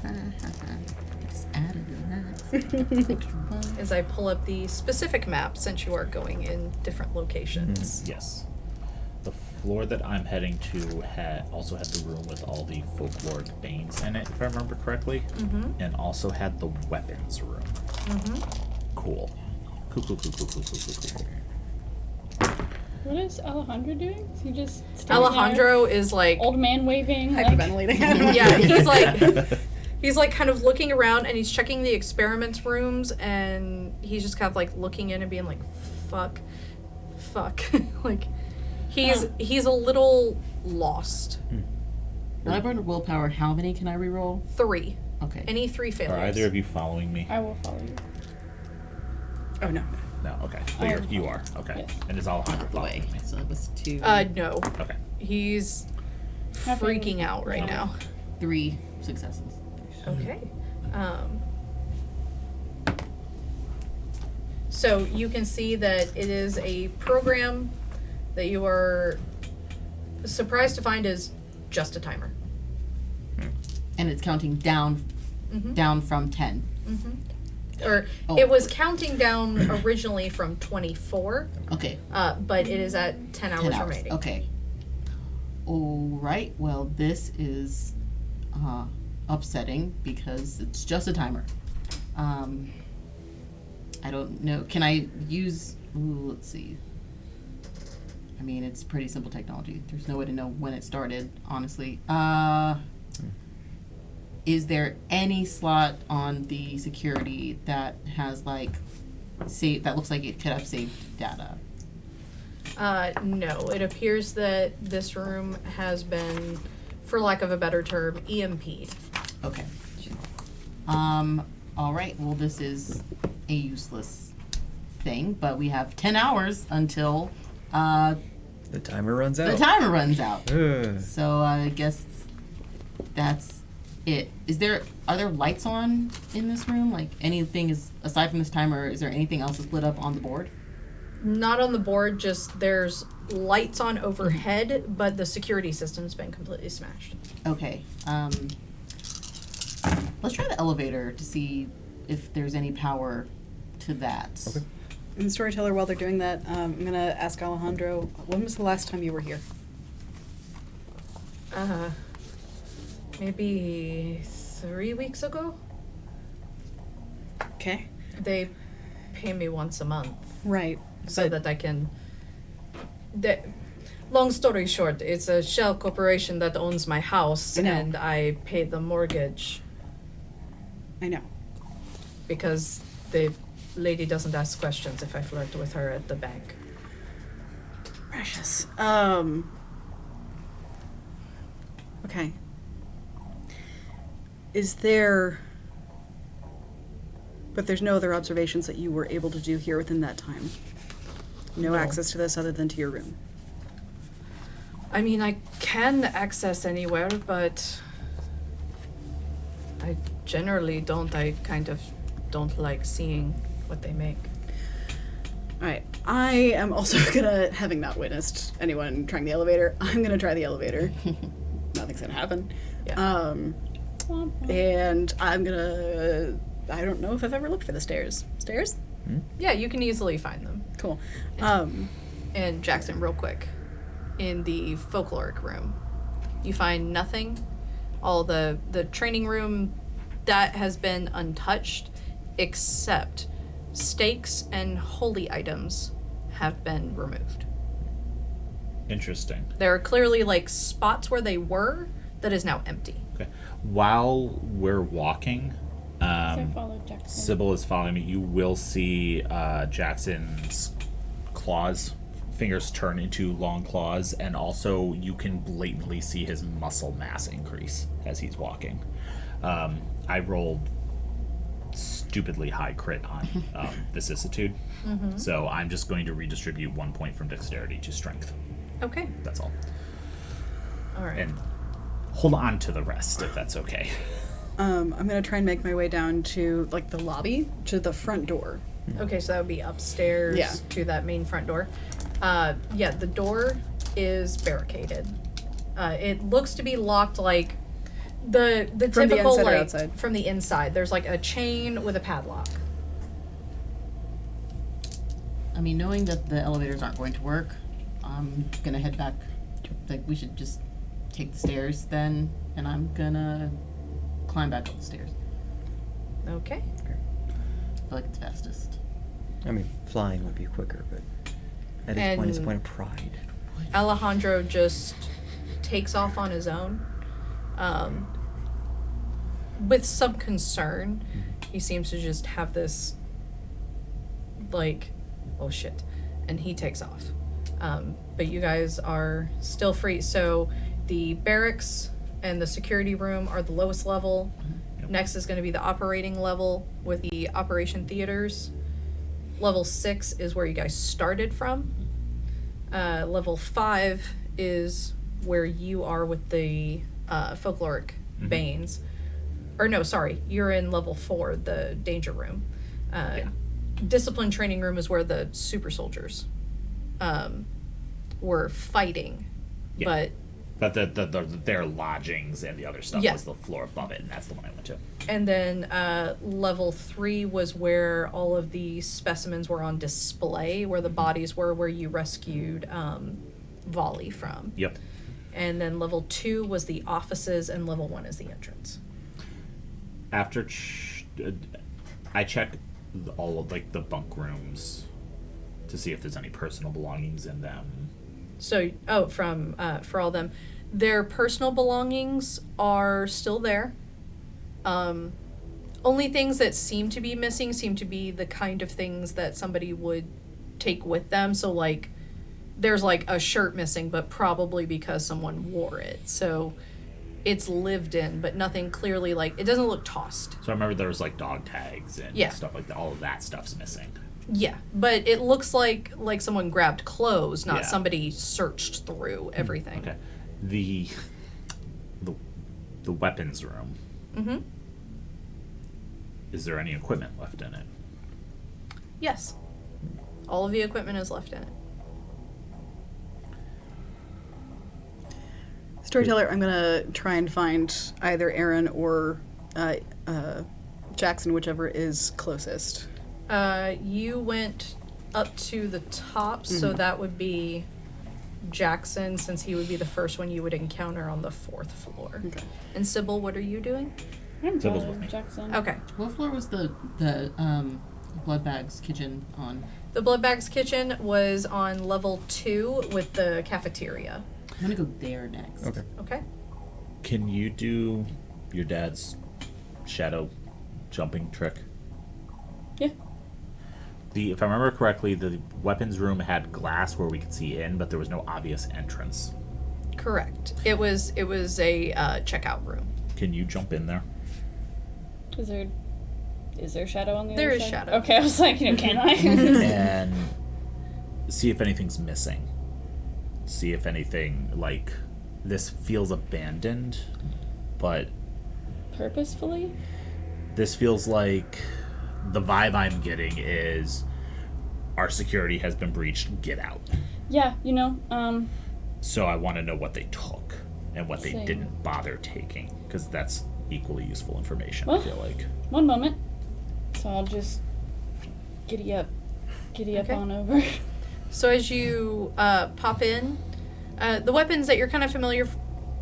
Just added that. Extra one. as I pull up the specific map since you are going in different locations. Yes. The floor that I'm heading to also had the room with all the folkloric banes in it, if I remember correctly, and also had the weapons room. Cool. Cool. What is Alejandro doing? Is he just standing Alejandro is like, there, old man waving? Like, Hyperventilating. yeah, he's like kind of looking around and he's checking the experiments rooms and he's just kind of like looking in and being like, fuck. Like, he's a little lost. When I burn willpower, how many can I reroll? 3. Okay. Any 3 failures. Are either of you following me? I will follow you. Oh, no. No, okay. But you are. Okay. Yes. And is Alejandro Out the way. following me? So it was 2. No. Okay. He's freaking out right now. 3 successes. Okay. So you can see that it is a program that you are surprised to find is just a timer. And it's counting down down from 10. Or it was counting down originally from 24, Okay. but it is at 10 hours, 10 hours. remaining. Okay. All right. Well, this is upsetting because it's just a timer. I don't know. Can I use? Ooh, let's see. I mean, it's pretty simple technology. There's no way to know when it started, honestly. Is there any slot on the security that has like that looks like it could have saved data? No, it appears that this room has been, for lack of a better term, EMP'd. Okay. All right. Well, this is a useless thing, but we have 10 hours until The timer runs out. the timer runs out. Ugh. So I guess that's it. Are there lights on in this room? Like anything is aside from this timer? Is there anything else that's lit up on the board? Not on the board, just there's lights on overhead, but the security system's been completely smashed. Okay. Let's try the elevator to see if there's any power to that. Okay. And storyteller, while they're doing that, I'm going to ask Alejandro, when was the last time you were here? Maybe 3 weeks ago? Okay. They pay me once a month Right. so that I can... Long story short, it's a shell corporation that owns my house, I know. and I pay the mortgage I know. because the lady doesn't ask questions if I flirt with her at the bank. Precious. Okay. Is there... But there's no other observations that you were able to do here within that time? No access to this other than to your room? I mean, I can access anywhere, but I generally don't. I kind of don't like seeing what they make. Alright, I am also gonna, having not witnessed anyone trying the elevator, I'm gonna try the elevator. Nothing's gonna happen. Yeah. And I'm gonna, I don't know if I've ever looked for the stairs. Stairs? Yeah, you can easily find them. Cool. And Jackson, real quick, in the folkloric room, you find nothing. All the training room, that has been untouched, except stakes and holy items have been removed. Interesting. There are clearly like spots where they were that is now empty. Okay. While we're walking, So I follow Jackson. Sybil is following me. You will see Jackson's claws, fingers turn into long claws, and also you can blatantly see his muscle mass increase as he's walking. I rolled stupidly high crit on vicissitude, so I'm just going to redistribute 1 point from dexterity to strength. Okay. That's all. All right. And hold on to the rest if that's okay. I'm gonna try and make my way down to like the lobby to the front door. Okay, so that would be upstairs Yeah. to that main front door. Yeah, the door is barricaded. It looks to be locked like the From the typical inside or like outside? from the inside. There's like a chain with a padlock. I mean, knowing that the elevators aren't going to work, I'm gonna head back. Like, we should just take the stairs then, and I'm gonna climb back up the stairs. Okay. I feel like it's fastest. I mean, flying would be quicker, but at this point, it's a And- point of pride. Alejandro just takes off on his own. With some concern, he seems to just have this, like, oh shit, and he takes off. But you guys are still free. So the barracks and the security room are the lowest level. Yep. Next is going to be the operating level with the operation theaters. Level 6 is where you guys started from. Level 5 is where you are with the folkloric Banes. Or no, sorry, you're in level 4, the danger room. Discipline training room is where the super soldiers were fighting. Yeah. But But their lodgings and the other stuff Yeah. was the floor above it, and that's the one I went to. and then level 3 was where all of the specimens were on display, where the bodies were, where you rescued Volley from. Yep. And then level 2 was the offices, and level 1 is the entrance. After I check all of like the bunk rooms to see if there's any personal belongings in them. So, for all them, their personal belongings are still there. Only things that seem to be missing seem to be the kind of things that somebody would take with them. So, like, there's like a shirt missing, but probably because someone wore it. So, it's lived in, but nothing clearly like it doesn't look tossed. So I remember there was like dog tags and Yeah. stuff like that. All of that stuff's missing. Yeah, but it looks like someone grabbed clothes, not Yeah. somebody searched through everything. Okay. The weapons room. Mm-hmm. Is there any equipment left in it? Yes. All of the equipment is left in it. Storyteller, I'm gonna try and find either Aaron or Jackson, whichever is closest. You went up to the top, so that would be Jackson, since he would be the first one you would encounter on the 4th floor. Okay. And Sybil, what are you doing? I'm Sybil's following with me. Jackson. Okay. What floor was the blood bags kitchen on? The Blood Bags Kitchen was on level 2 with the cafeteria. I'm gonna go there next. Okay. Okay. Can you do your dad's shadow jumping trick? Yeah. If I remember correctly, the weapons room had glass where we could see in, but there was no obvious entrance. Correct. It was a checkout room. Can you jump in there? Is there shadow on the There other is side? shadow. Okay, I was like, can I? And see if anything's missing. See if anything, like, this feels abandoned, but Purposefully? this feels like the vibe I'm getting is our security has been breached, get out. Yeah, So I want to know what they took and what they Same. didn't bother taking, because that's equally useful information, I Well- feel like. one moment. So I'll just giddy up Okay. on over. So as you pop in, the weapons that you're kind of familiar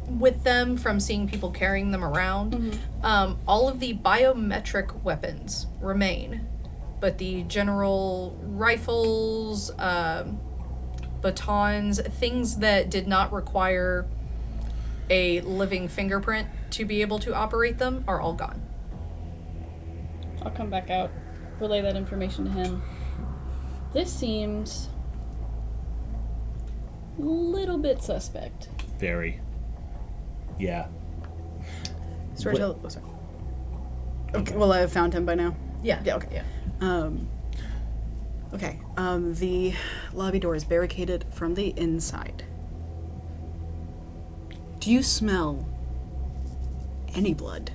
with them from seeing people carrying them around, all of the biometric weapons remain, but the general rifles, batons, things that did not require a living fingerprint to be able to operate them are all gone. I'll come back out, relay that information to him. This seems a little bit suspect. Very. Yeah. Storyteller. Oh, sorry. Okay. Well, I have found him by now. Yeah. Yeah. Okay. Yeah. Okay. The lobby door is barricaded from the inside. Do you smell any blood?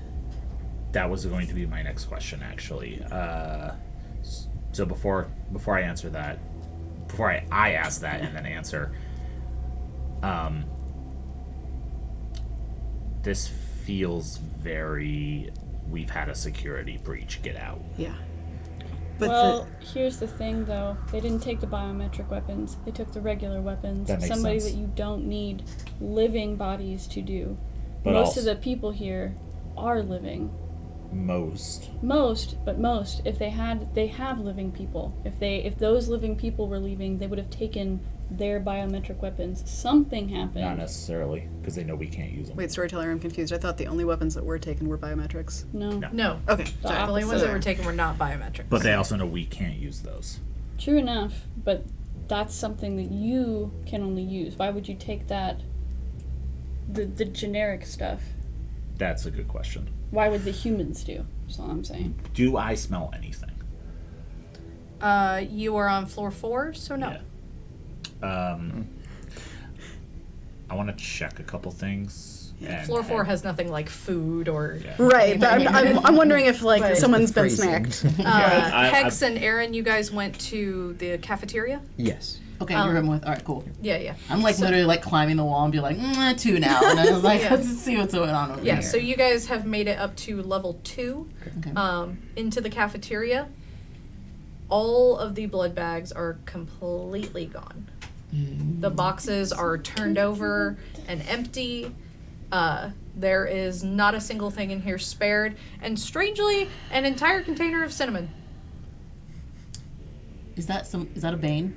That was going to be my next question, actually. So before I answer that, before I ask that and then answer, this feels very, we've had a security breach, get out. Yeah. But Well, here's the thing, though. They didn't take the biometric weapons. They took the regular weapons. That makes Somebody sense. that you don't need living bodies to do. But Most also- of the people here are living. Most. Most. If they have living people. If those living people were leaving, they would have taken their biometric weapons. Something happened. Not necessarily, because they know we can't use them. wait, storyteller, I'm confused. I thought the only weapons that were taken were biometrics. No. No. Okay. The The only ones opposite. that were taken were not biometrics. But they also know we can't use those. True enough, but that's something that you can only use. Why would you take that? The generic stuff. That's a good question. Why would the humans do? That's all I'm saying. Do I smell anything? You are on floor 4, so no. Yeah. I want to check a couple things. and- Floor 4 and- has nothing like food or. Yeah. Right, but I'm wondering if like But- someone's been Freezing. snacked. I- Hex and Aaron, you guys went to the cafeteria? Yes. Okay, you're in with. All right, cool. Yeah, yeah. I'm like literally like climbing the wall and be like, 2 now. And I was like, Yeah. let's see what's going on over Yeah, here. so you guys have made it up to level 2 Okay. into the cafeteria. All of the blood bags are completely gone. The boxes are turned over and empty. There is not a single thing in here spared. And strangely, an entire container of cinnamon. Is that a Bane?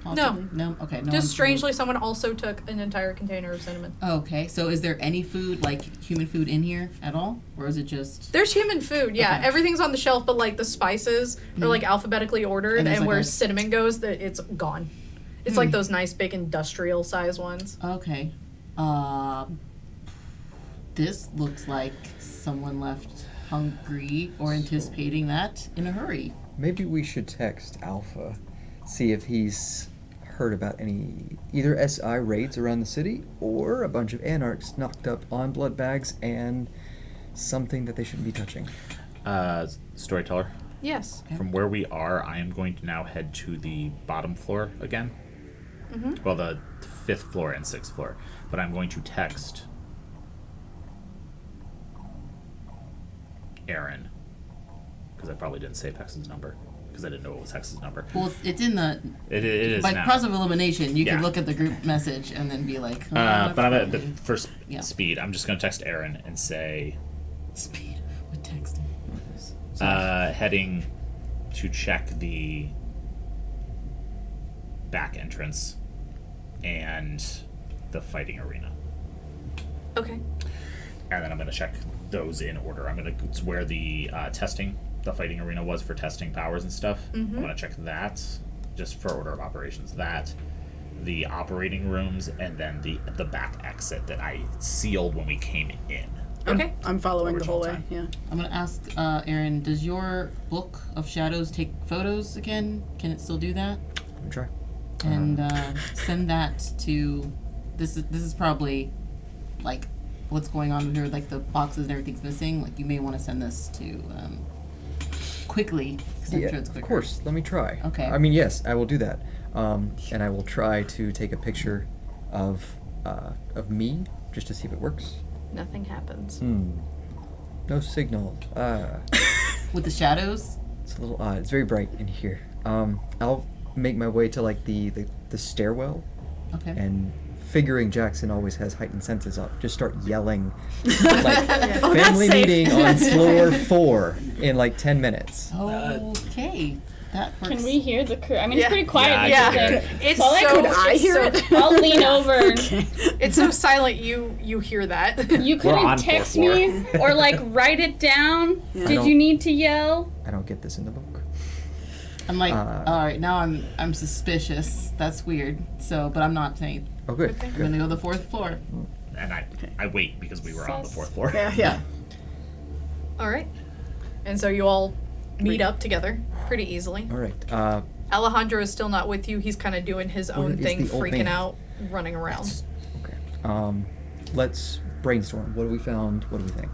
Possibly? No. Okay. No. Just strangely, someone also took an entire container of cinnamon. Okay. So is there any food, like human food, in here at all, or is it just? There's human food, yeah. Okay. Everything's on the shelf, but like the spices are like alphabetically ordered, And and, there's, like, where a- cinnamon goes, it's gone. It's like those nice big industrial size ones. Okay. This looks like someone left hungry or anticipating that in a hurry. Maybe we should text Alpha, see if he's heard about any either SI raids around the city or a bunch of anarchs knocked up on blood bags and something that they shouldn't be touching. Storyteller, Yes. from where we are, I am going to now head to the bottom floor again. Well, the 5th floor and 6th floor. But I'm going to text Aaron, because I probably didn't save Hex's number, because I didn't know it was Hex's number. Well, it's in the It is by now. process of elimination. You Yeah. can look at the group message and then be like, But I'm at for Yeah. speed. I'm just going to text Aaron and say, speed with texting. heading to check the back entrance and the fighting arena. Okay. And then I'm going to check those in order. I'm going to, it's where the the fighting arena was for testing powers and stuff. I'm going to check that, just for order of operations. That, the operating rooms, and then the back exit that I sealed when we came in. Okay. I'm following the Original whole way. time. Yeah. I'm gonna ask Aaron, does your book of shadows take photos again? Can it still do that? Let me try. And send that to. This is probably like what's going on here, like the boxes and everything's missing. Like you may want to send this to quickly, because I'm Yeah, sure it's of quicker. course. Let me try. Okay. I mean, yes, I will do that. And I will try to take a picture of me just to see if it works. Nothing happens. No signal. With the shadows. It's a little odd. It's very bright in here. I'll make my way to like the stairwell, Okay. and figuring Jackson always has heightened senses up, just start yelling like family safe. meeting on floor 4 in like 10 minutes. Okay. That works. Can we hear the crew? I mean, Yeah. it's pretty quiet. Yeah, I in can here. hear it. It's Well, so. Could I it's hear so, it? I'll lean over. It's so silent. You hear that? You We're on couldn't text fourth me or like write it down. Yeah. Did you need to yell? I don't get this in the book. I'm like, Uh, all right, now I'm suspicious. That's weird. So, but I'm not saying. Oh, good. Okay. I'm Good. gonna go to the 4th floor. And I wait because we were on the 4th floor. Yeah. All right. And so you all meet up together pretty easily. All right. Alejandro is still not with you. He's kind of doing his own is thing, the old freaking man? out, running around. Okay. Let's brainstorm. What have we found? What do we think?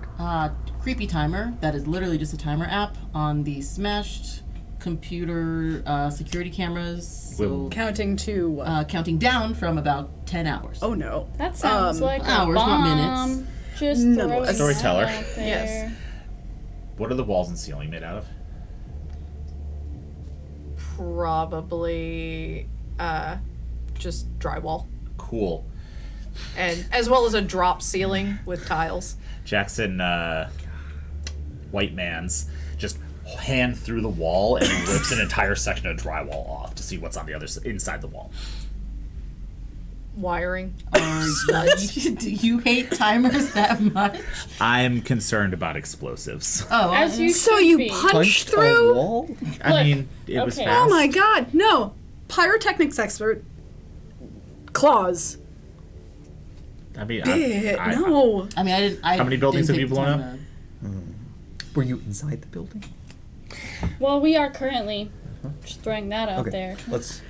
Creepy timer. That is literally just a timer app on the smashed computer security cameras. So, Counting to what? counting down from about 10 hours. Oh no. That sounds like hours, a not bomb. minutes. Just Nonetheless. throwing Storyteller. that out there. Yes. What are the walls and ceiling made out of? Probably just drywall. Cool. And as well as a drop ceiling with tiles. Jackson, white man's just hand through the wall and rips an entire section of drywall off to see what's on the other inside the wall. Wiring. Do you hate timers that much? I'm concerned about explosives. Oh, As you So should you be. punched a through? wall? I Look, mean, it was okay. fast. Oh my god, no. Pyrotechnics expert. Claws. I mean, No. I mean, I didn't. How many buildings didn't have you take blown the up? time Were you inside the building? Well, we are currently just throwing that out Okay. there. Let's.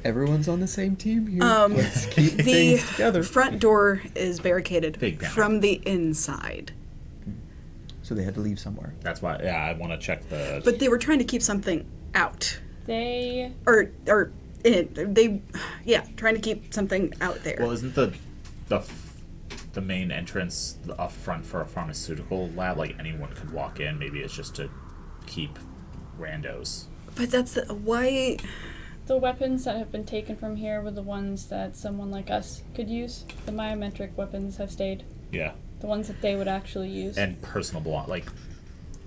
Everyone's on the same team here. Um, Let's keep The things together. front door is barricaded Big panic. from the inside. So they had to leave somewhere. That's why, yeah, I want to check the. But they were trying to keep something out. They Or in. They, yeah, trying to keep something out there. Well, isn't the main entrance up front for a pharmaceutical lab? Like anyone could walk in. Maybe it's just to keep randos. But that's the, why. the weapons that have been taken from here were the ones that someone like us could use. The biometric weapons have stayed. Yeah, The ones that they would actually use. and personal like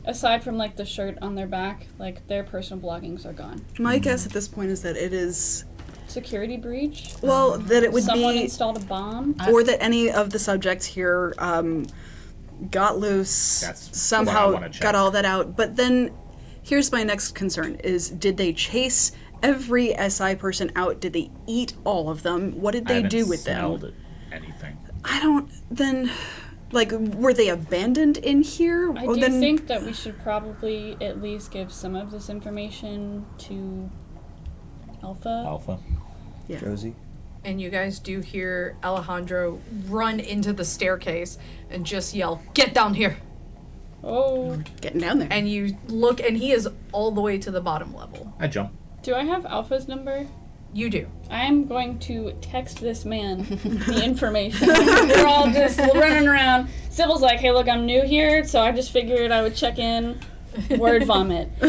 Aside from like the shirt on their back, like their personal belongings are gone. My guess at this point is that it is. Security breach. Well, that it would Someone be. installed a bomb. Or that any of the subjects here got loose, That's what I somehow wanna check. got all that out. But then, here's my next concern: is did they chase every SI person out? Did they eat all of them? What did I they haven't do with smelled them? anything. I don't. Then, like, were they abandoned in here? I Well, do then, think that we should probably at least give some of this information to Alpha. Alpha. Yeah. Josie? And you guys do hear Alejandro run into the staircase and just yell, "Get down here!" Oh, getting down there. And you look, and he is all the way to the bottom level. I jump. do I have Alpha's number? You do. I am going to text this man the information. We're all just running around. Sybil's like, hey, look, I'm new here, so I just figured I would check in. Word vomit. Bye.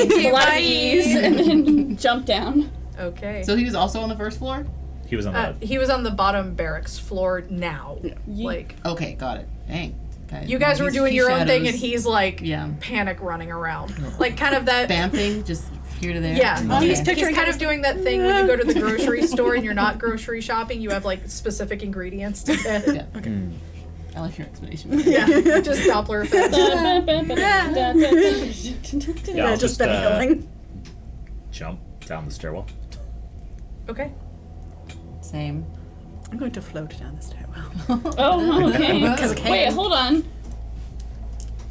Pilates. And then jump down. Okay. So he was also on the first floor? He was on the. He was on the bottom barracks floor now. Yeah. Like, Okay, got it. Dang. Okay. you guys were He's- doing he your own thing, shadows. and he's like Yeah. panic running around. Like, kind of that. Vamping, just here to there. Yeah, Okay. he's kind of doing that thing when you go to the grocery store and you're not grocery shopping. You have like specific ingredients to get. Yeah. Okay. I like your explanation. Yeah, just Doppler effect. Yeah, I'll just been uh, healing. jump down the stairwell. Okay. Same. I'm going to float down the stairwell. Oh, okay. Because I can. Wait, hold on.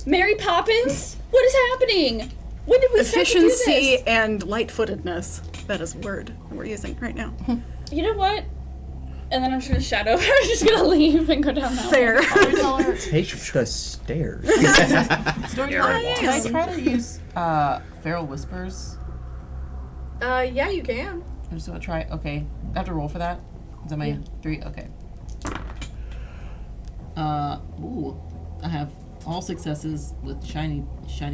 Mary Poppins? What is happening? When did we start to do Efficiency this? and light-footedness. That is a word that we're using right now. You know what? And then I'm just gonna shadow her. I'm just gonna leave and go down that way. Fair. Storyteller. Take the stairs. Storyteller. Can I try to use feral whispers? Yeah, you can. I just want to try. Okay. I have to roll for that. Is that my Yeah. 3? Okay. Ooh. I have all successes with shiny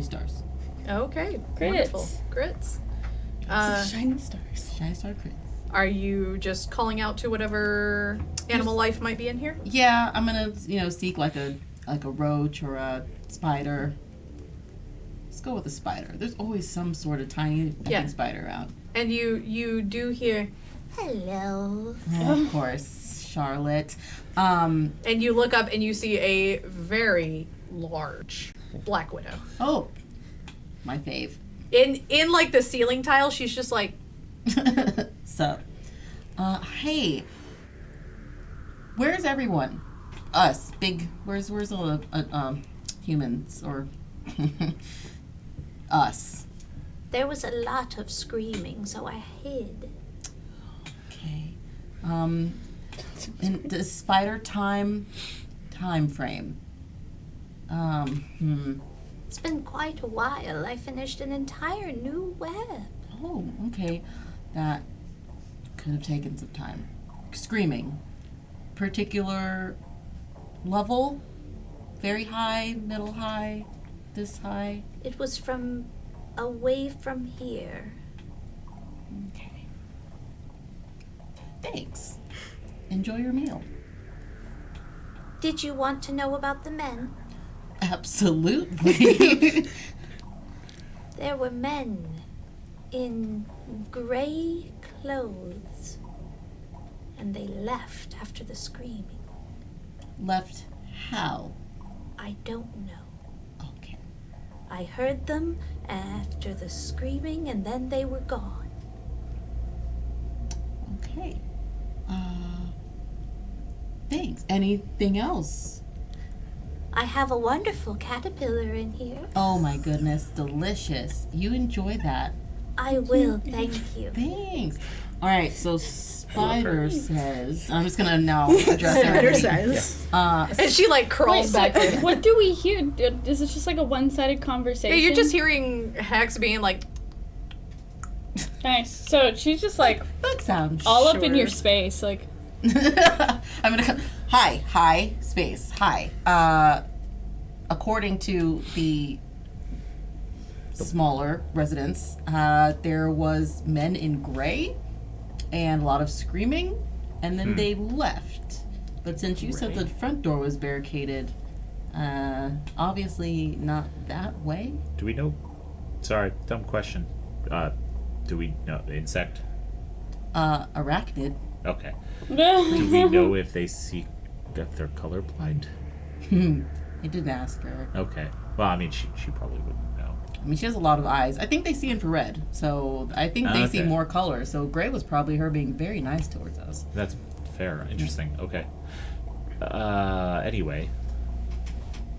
stars. Okay. Crits. Wonderful. Crits. Shiny stars. Shiny star crits. Are you just calling out to whatever animal life might be in here? Yeah, I'm gonna seek like a roach or a spider go with the spider. There's always some sort of tiny fucking spider around. And you do hear, hello. Of course, Charlotte. And you look up and you see a very large black widow. Oh, my fave. In like the ceiling tile, she's just like, Sup? Hey, where's everyone? Us, big. Where's all the humans or us? There was a lot of screaming, so I hid. Okay. In the spider time frame. It's been quite a while. I finished an entire new web. Oh, okay. That could have taken some time. Screaming. Particular level? Very high, middle high, this high? It was from away from here. Okay. Thanks. Enjoy your meal. Did you want to know about the men? Absolutely. There were men in gray clothes, and they left after the screaming. Left how? I don't know. Okay. I heard them after the screaming, and then they were gone. Okay. Thanks. Anything else? I have a wonderful caterpillar in here. Oh my goodness, delicious. You enjoy that. I will, thank you. Thanks. All right, so Spider says, I'm just gonna now address Spider everybody. says. and she like crawls back in. What do we hear? Is this just like a one-sided conversation? Yeah, you're just hearing Hex being like, Nice. So she's just like That sounds all up in Sure. your space, like. I'm gonna hi, space, hi. According to the smaller residents, there was men in gray and a lot of screaming, and then they left. But since you said the front door was barricaded, obviously not that way. Do we know? Sorry, dumb question. Do we know insect? Arachnid. Okay. Do we know if they see if they're colorblind? I didn't ask her. Okay. Well, I mean, she probably wouldn't know. I mean, she has a lot of eyes. I think they see infrared, so I think they see Okay. more color. So gray was probably her being very nice towards us. That's fair. Interesting. Okay. Anyway,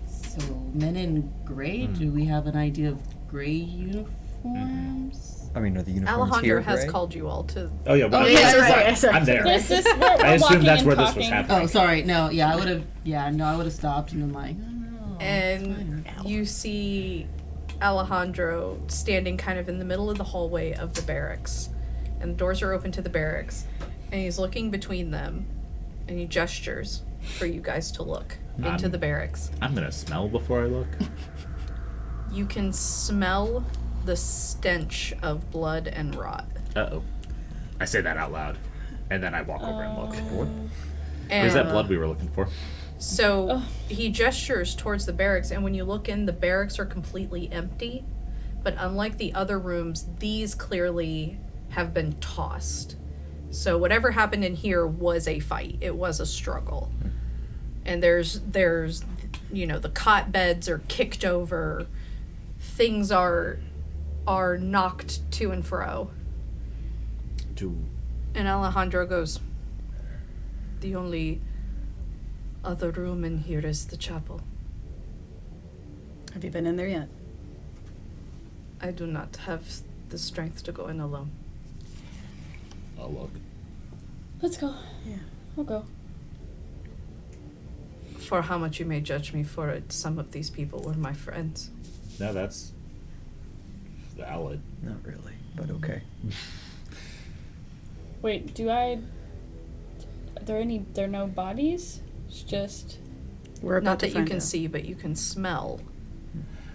So men in gray. Do we have an idea of gray uniforms? I mean, are the uniforms Alejandro here has gray? called you all to. oh yeah, well, yeah, sorry. I'm there. This is we're I assume walking that's and where this was talking. happening. Oh, sorry. No, yeah, I would have. Yeah, no, I would have stopped and been like, oh, And you see Alejandro standing kind of in the middle of the hallway of the barracks. And the doors are open to the barracks. And he's looking between them. And he gestures for you guys to look into the barracks. I'm gonna smell before I look. You can smell the stench of blood and rot. Uh-oh. I say that out loud, and then I walk over and look. What? And Where's that blood we were looking for? So he gestures towards the barracks, and when you look in, the barracks are completely empty. But unlike the other rooms, these clearly have been tossed. So whatever happened in here was a fight. It was a struggle. And there's you know, the cot beds are kicked over. Things are knocked to and fro. And Alejandro goes, the only other room in here is the chapel. Have you been in there yet? I do not have the strength to go in alone. I'll look. Let's go. Yeah. We'll go. For how much you may judge me for it, some of these people were my friends. No, that's valid. Not really, but okay. Wait, are there no bodies? It's just We're about Not to that you find can out. see, but you can smell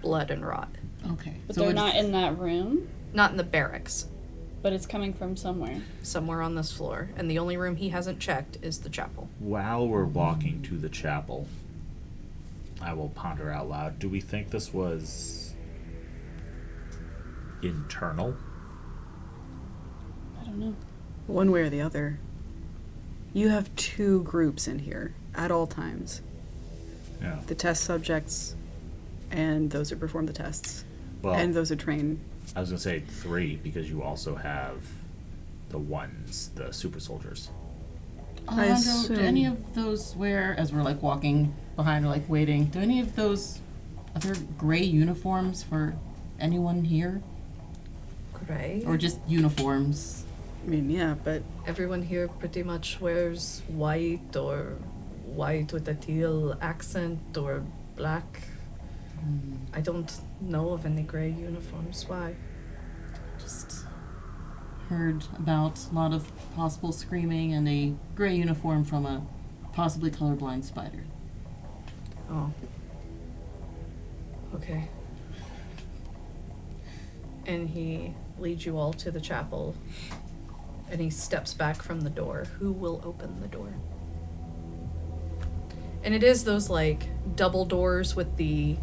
blood and rot. Okay. but So they're it's- not in that room, Not in the barracks, but it's coming from somewhere. somewhere on this floor. And the only room he hasn't checked is the chapel. While we're walking to the chapel, I will ponder out loud. Do we think this was internal? I don't know. One way or the other. You have two groups in here at all times. Yeah. The test subjects and those who perform the tests. Well, And those who train. I was gonna say 3 because you also have the super soldiers. I Alejandro, do assume- any of those wear, as we're like walking behind or like waiting, do any of those, are there gray uniforms for anyone here? Gray. Or just uniforms? I mean, yeah, but Everyone here pretty much wears white or white with a teal accent or black. I don't know of any gray uniforms. Why? Just heard about a lot of possible screaming and a gray uniform from a possibly colorblind spider. Oh. Okay. And he leads you all to the chapel. And he steps back from the door. Who will open the door? And it is those like double doors with the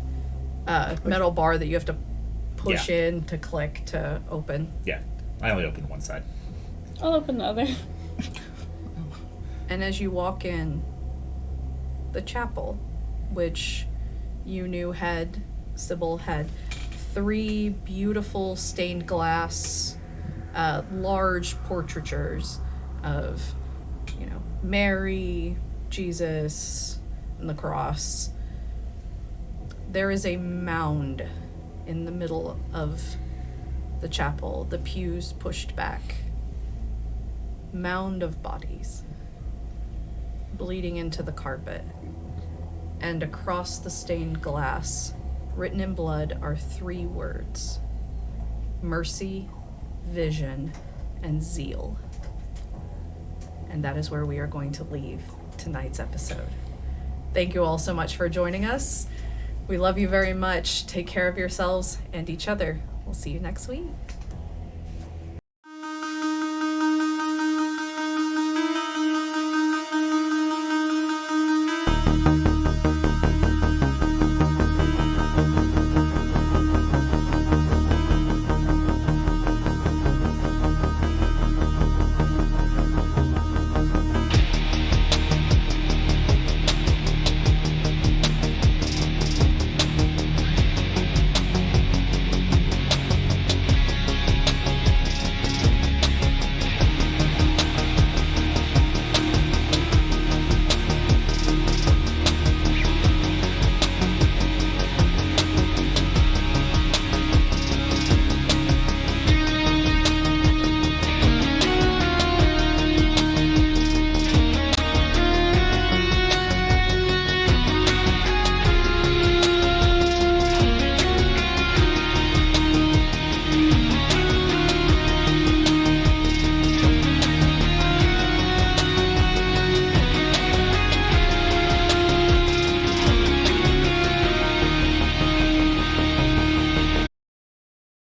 metal bar that you have to push in to click to open. Yeah, I only opened one side. I'll open the other. And as you walk in, the chapel, which you knew Sybil had 3 beautiful stained glass, large portraitures of, Mary, Jesus, and the cross. There is a mound in the middle of the chapel, the pews pushed back. Mound of bodies bleeding into the carpet. And across the stained glass, written in blood, are 3 words: mercy, vision, and zeal. And that is where we are going to leave tonight's episode. Thank you all so much for joining us. We love you very much. Take care of yourselves and each other. We'll see you next week.